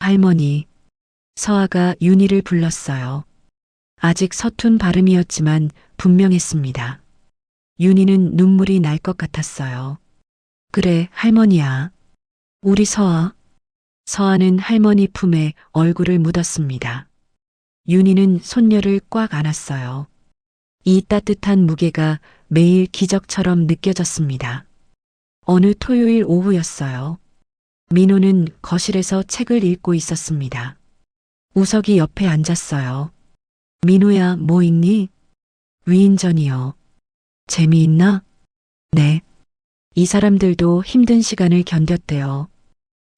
Speaker 2: 할머니, 서아가 윤희를 불렀어요. 아직 서툰 발음이었지만 분명했습니다. 윤희는 눈물이 날 것 같았어요. 그래, 할머니야. 우리 서아. 서아는 할머니 품에 얼굴을 묻었습니다. 윤희는 손녀를 꽉 안았어요. 이 따뜻한 무게가 매일 기적처럼 느껴졌습니다. 어느 토요일 오후였어요. 민호는 거실에서 책을 읽고 있었습니다. 우석이 옆에 앉았어요. 민호야, 뭐 읽니? 위인전이요. 재미있나? 네. 이 사람들도 힘든 시간을 견뎠대요.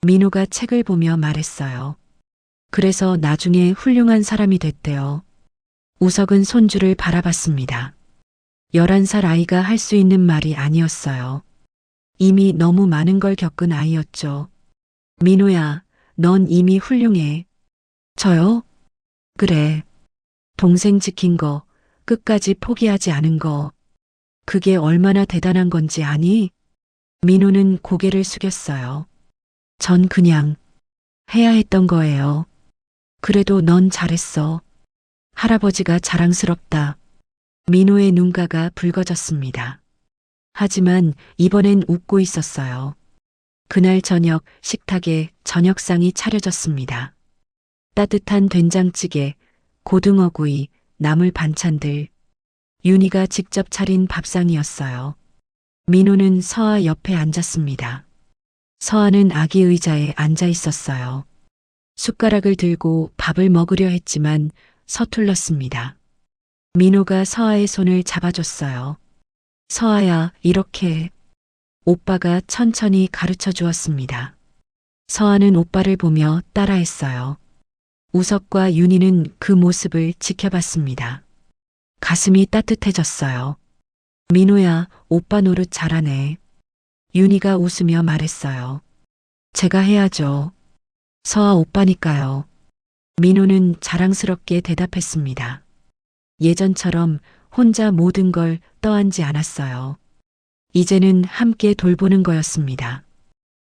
Speaker 2: 민호가 책을 보며 말했어요. 그래서 나중에 훌륭한 사람이 됐대요. 우석은 손주를 바라봤습니다. 11살 아이가 할 수 있는 말이 아니었어요. 이미 너무 많은 걸 겪은 아이였죠. 민호야, 넌 이미 훌륭해. 저요? 그래. 동생 지킨 거, 끝까지 포기하지 않은 거. 그게 얼마나 대단한 건지 아니? 민호는 고개를 숙였어요. 전 그냥 해야 했던 거예요. 그래도 넌 잘했어. 할아버지가 자랑스럽다. 민호의 눈가가 붉어졌습니다. 하지만 이번엔 웃고 있었어요. 그날 저녁 식탁에 저녁상이 차려졌습니다. 따뜻한 된장찌개, 고등어구이, 나물 반찬들. 윤희가 직접 차린 밥상이었어요. 민호는 서아 옆에 앉았습니다. 서아는 아기 의자에 앉아 있었어요. 숟가락을 들고 밥을 먹으려 했지만 서툴렀습니다. 민호가 서아의 손을 잡아줬어요. 서아야, 이렇게. 오빠가 천천히 가르쳐 주었습니다. 서아는 오빠를 보며 따라했어요. 우석과 윤희는 그 모습을 지켜봤습니다. 가슴이 따뜻해졌어요. 민호야, 오빠 노릇 잘하네. 윤희가 웃으며 말했어요. 제가 해야죠. 서아 오빠니까요. 민호는 자랑스럽게 대답했습니다. 예전처럼 혼자 모든 걸 떠안지 않았어요. 이제는 함께 돌보는 거였습니다.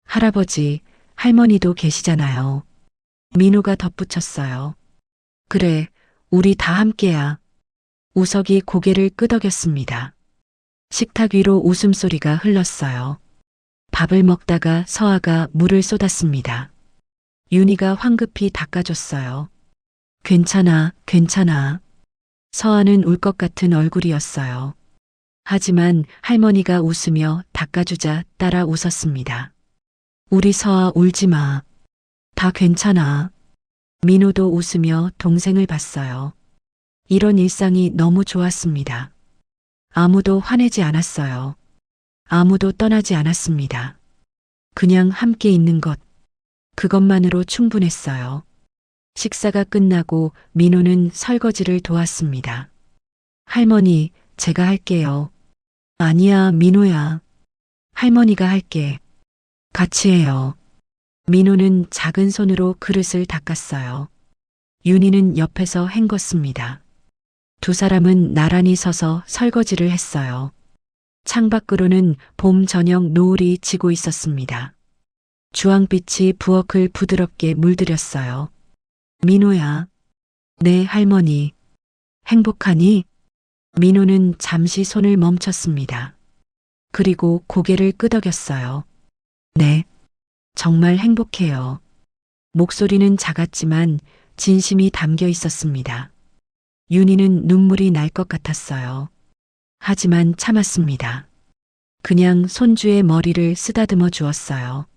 Speaker 2: 할아버지, 할머니도 계시잖아요. 민호가 덧붙였어요. 그래, 우리 다 함께야. 우석이 고개를 끄덕였습니다. 식탁 위로 웃음소리가 흘렀어요. 밥을 먹다가 서아가 물을 쏟았습니다. 윤희가 황급히 닦아줬어요. 괜찮아, 괜찮아. 서아는 울 것 같은 얼굴이었어요. 하지만 할머니가 웃으며 닦아주자 따라 웃었습니다. 우리 서아 울지 마. 다 괜찮아. 민호도 웃으며 동생을 봤어요. 이런 일상이 너무 좋았습니다. 아무도 화내지 않았어요. 아무도 떠나지 않았습니다. 그냥 함께 있는 것. 그것만으로 충분했어요. 식사가 끝나고 민호는 설거지를 도왔습니다. 할머니, 제가 할게요. 아니야, 민호야. 할머니가 할게. 같이 해요. 민호는 작은 손으로 그릇을 닦았어요. 윤희는 옆에서 헹궜습니다. 두 사람은 나란히 서서 설거지를 했어요. 창밖으로는 봄 저녁 노을이 지고 있었습니다. 주황빛이 부엌을 부드럽게 물들였어요. 민호야. 네, 할머니. 행복하니? 민호는 잠시 손을 멈췄습니다. 그리고 고개를 끄덕였어요. 네. 정말 행복해요. 목소리는 작았지만 진심이 담겨 있었습니다. 윤희는 눈물이 날 것 같았어요. 하지만 참았습니다. 그냥 손주의 머리를 쓰다듬어 주었어요.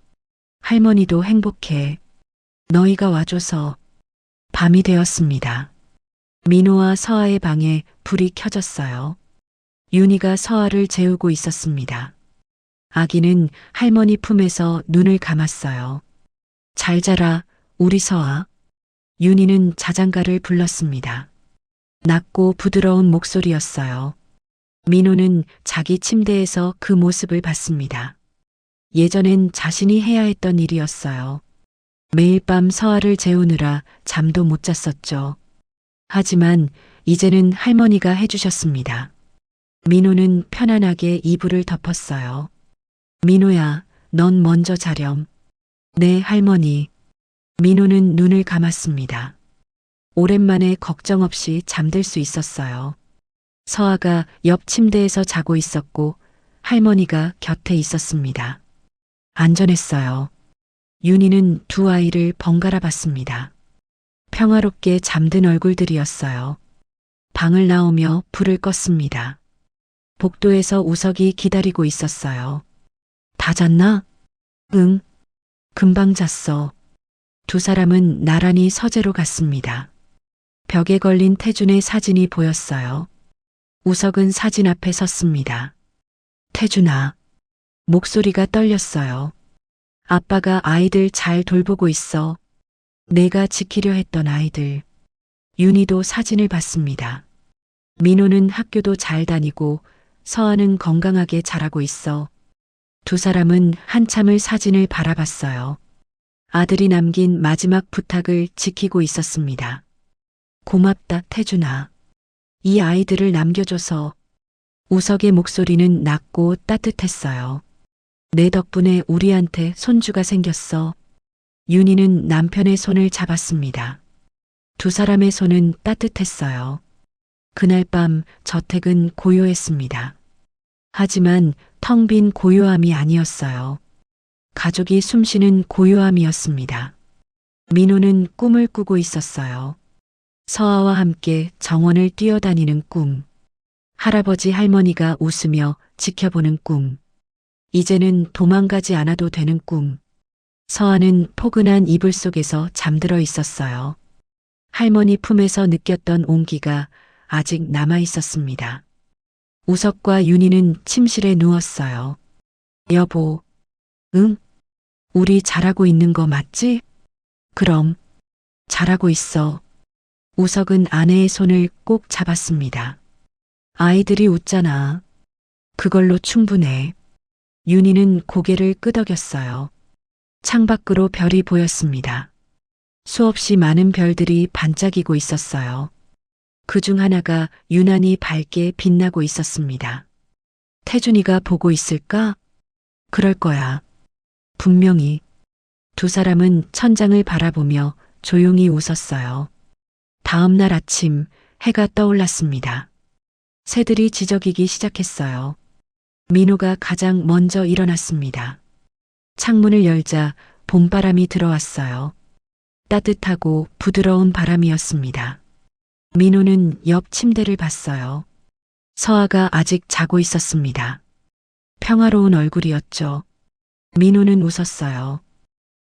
Speaker 2: 할머니도 행복해. 너희가 와줘서. 밤이 되었습니다. 민호와 서아의 방에 불이 켜졌어요. 윤희가 서아를 재우고 있었습니다. 아기는 할머니 품에서 눈을 감았어요. 잘 자라, 우리 서아. 윤희는 자장가를 불렀습니다. 낮고 부드러운 목소리였어요. 민호는 자기 침대에서 그 모습을 봤습니다. 예전엔 자신이 해야 했던 일이었어요. 매일 밤 서아를 재우느라 잠도 못 잤었죠. 하지만 이제는 할머니가 해주셨습니다. 민호는 편안하게 이불을 덮었어요. 민호야, 넌 먼저 자렴. 네, 할머니. 민호는 눈을 감았습니다. 오랜만에 걱정 없이 잠들 수 있었어요. 서아가 옆 침대에서 자고 있었고 할머니가 곁에 있었습니다. 안전했어요. 윤희는 두 아이를 번갈아 봤습니다. 평화롭게 잠든 얼굴들이었어요. 방을 나오며 불을 껐습니다. 복도에서 우석이 기다리고 있었어요. 다 잤나? 응. 금방 잤어. 두 사람은 나란히 서재로 갔습니다. 벽에 걸린 태준의 사진이 보였어요. 우석은 사진 앞에 섰습니다. 태준아. 목소리가 떨렸어요. 아빠가 아이들 잘 돌보고 있어. 내가 지키려 했던 아이들. 윤희도 사진을 봤습니다. 민호는 학교도 잘 다니고 서아는 건강하게 자라고 있어. 두 사람은 한참을 사진을 바라봤어요. 아들이 남긴 마지막 부탁을 지키고 있었습니다. 고맙다, 태준아. 이 아이들을 남겨줘서. 우석의 목소리는 낮고 따뜻했어요. 내 덕분에 우리한테 손주가 생겼어. 윤희는 남편의 손을 잡았습니다. 두 사람의 손은 따뜻했어요. 그날 밤 저택은 고요했습니다. 하지만 텅 빈 고요함이 아니었어요. 가족이 숨쉬는 고요함이었습니다. 민호는 꿈을 꾸고 있었어요. 서아와 함께 정원을 뛰어다니는 꿈. 할아버지 할머니가 웃으며 지켜보는 꿈. 이제는 도망가지 않아도 되는 꿈. 서아는 포근한 이불 속에서 잠들어 있었어요. 할머니 품에서 느꼈던 온기가 아직 남아 있었습니다. 우석과 윤희는 침실에 누웠어요. 여보, 응? 우리 잘하고 있는 거 맞지? 그럼, 잘하고 있어. 우석은 아내의 손을 꼭 잡았습니다. 아이들이 웃잖아. 그걸로 충분해. 윤희는 고개를 끄덕였어요. 창밖으로 별이 보였습니다. 수없이 많은 별들이 반짝이고 있었어요. 그중 하나가 유난히 밝게 빛나고 있었습니다. 태준이가 보고 있을까? 그럴 거야. 분명히. 두 사람은 천장을 바라보며 조용히 웃었어요. 다음 날 아침 해가 떠올랐습니다. 새들이 지저귀기 시작했어요. 민호가 가장 먼저 일어났습니다. 창문을 열자 봄바람이 들어왔어요. 따뜻하고 부드러운 바람이었습니다. 민호는 옆 침대를 봤어요. 서아가 아직 자고 있었습니다. 평화로운 얼굴이었죠. 민호는 웃었어요.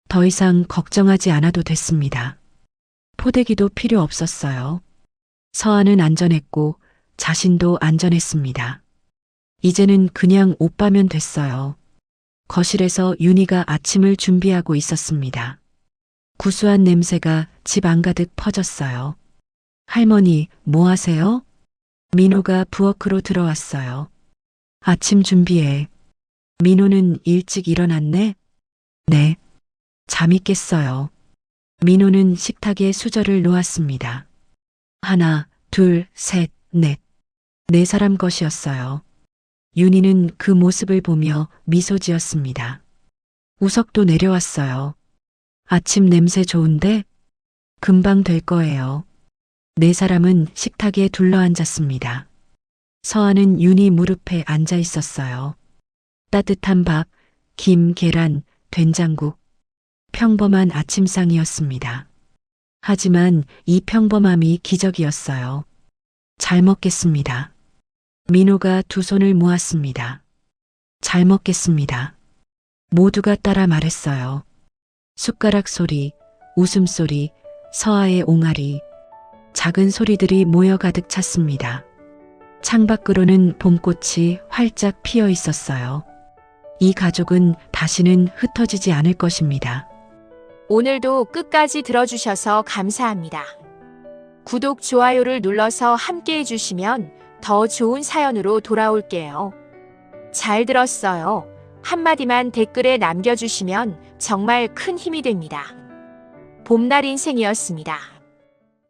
Speaker 2: 더 이상 걱정하지 않아도 됐습니다. 포대기도 필요 없었어요. 서아는 안전했고 자신도 안전했습니다. 이제는 그냥 오빠면 됐어요. 거실에서 윤희가 아침을 준비하고 있었습니다. 구수한 냄새가 집 안가득 퍼졌어요. 할머니, 뭐 하세요? 민호가 부엌으로 들어왔어요. 아침 준비해. 민호는 일찍 일어났네? 네. 잠이 깼어요. 민호는 식탁에 수저를 놓았습니다. 하나, 둘, 셋, 넷. 네 사람 것이었어요. 윤희는 그 모습을 보며 미소 지었습니다. 우석도 내려왔어요. 아침 냄새 좋은데? 금방 될 거예요. 네 사람은 식탁에 둘러앉았습니다. 서아는 윤희 무릎에 앉아 있었어요. 따뜻한 밥, 김, 계란, 된장국. 평범한 아침상이었습니다. 하지만 이 평범함이 기적이었어요. 잘 먹겠습니다. 민호가 두 손을 모았습니다. 잘 먹겠습니다. 모두가 따라 말했어요. 숟가락 소리, 웃음소리, 서아의 옹알이, 작은 소리들이 모여 가득 찼습니다. 창밖으로는 봄꽃이 활짝 피어 있었어요. 이 가족은 다시는 흩어지지 않을 것입니다.
Speaker 3: 오늘도 끝까지 들어주셔서 감사합니다. 구독, 좋아요를 눌러서 함께 해주시면 더 좋은 사연으로 돌아올게요. 잘 들었어요. 한마디만 댓글에 남겨주시면 정말 큰 힘이 됩니다. 봄날 인생이었습니다.